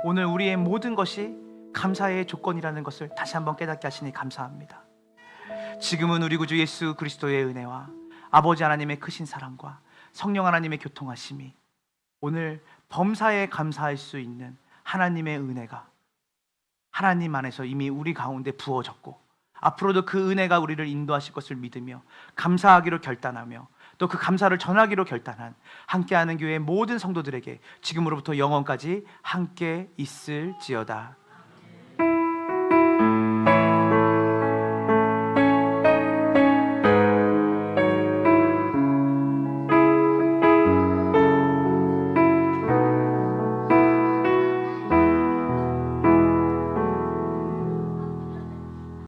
오늘 우리의 모든 것이 감사의 조건이라는 것을 다시 한번 깨닫게 하시니 감사합니다. 지금은 우리 구주 예수 그리스도의 은혜와 아버지 하나님의 크신 사랑과 성령 하나님의 교통하심이 오늘 범사에 감사할 수 있는 하나님의 은혜가 하나님 안에서 이미 우리 가운데 부어졌고, 앞으로도 그 은혜가 우리를 인도하실 것을 믿으며 감사하기로 결단하며 또 그 감사를 전하기로 결단한 함께하는 교회의 모든 성도들에게 지금으로부터 영원까지 함께 있을지어다.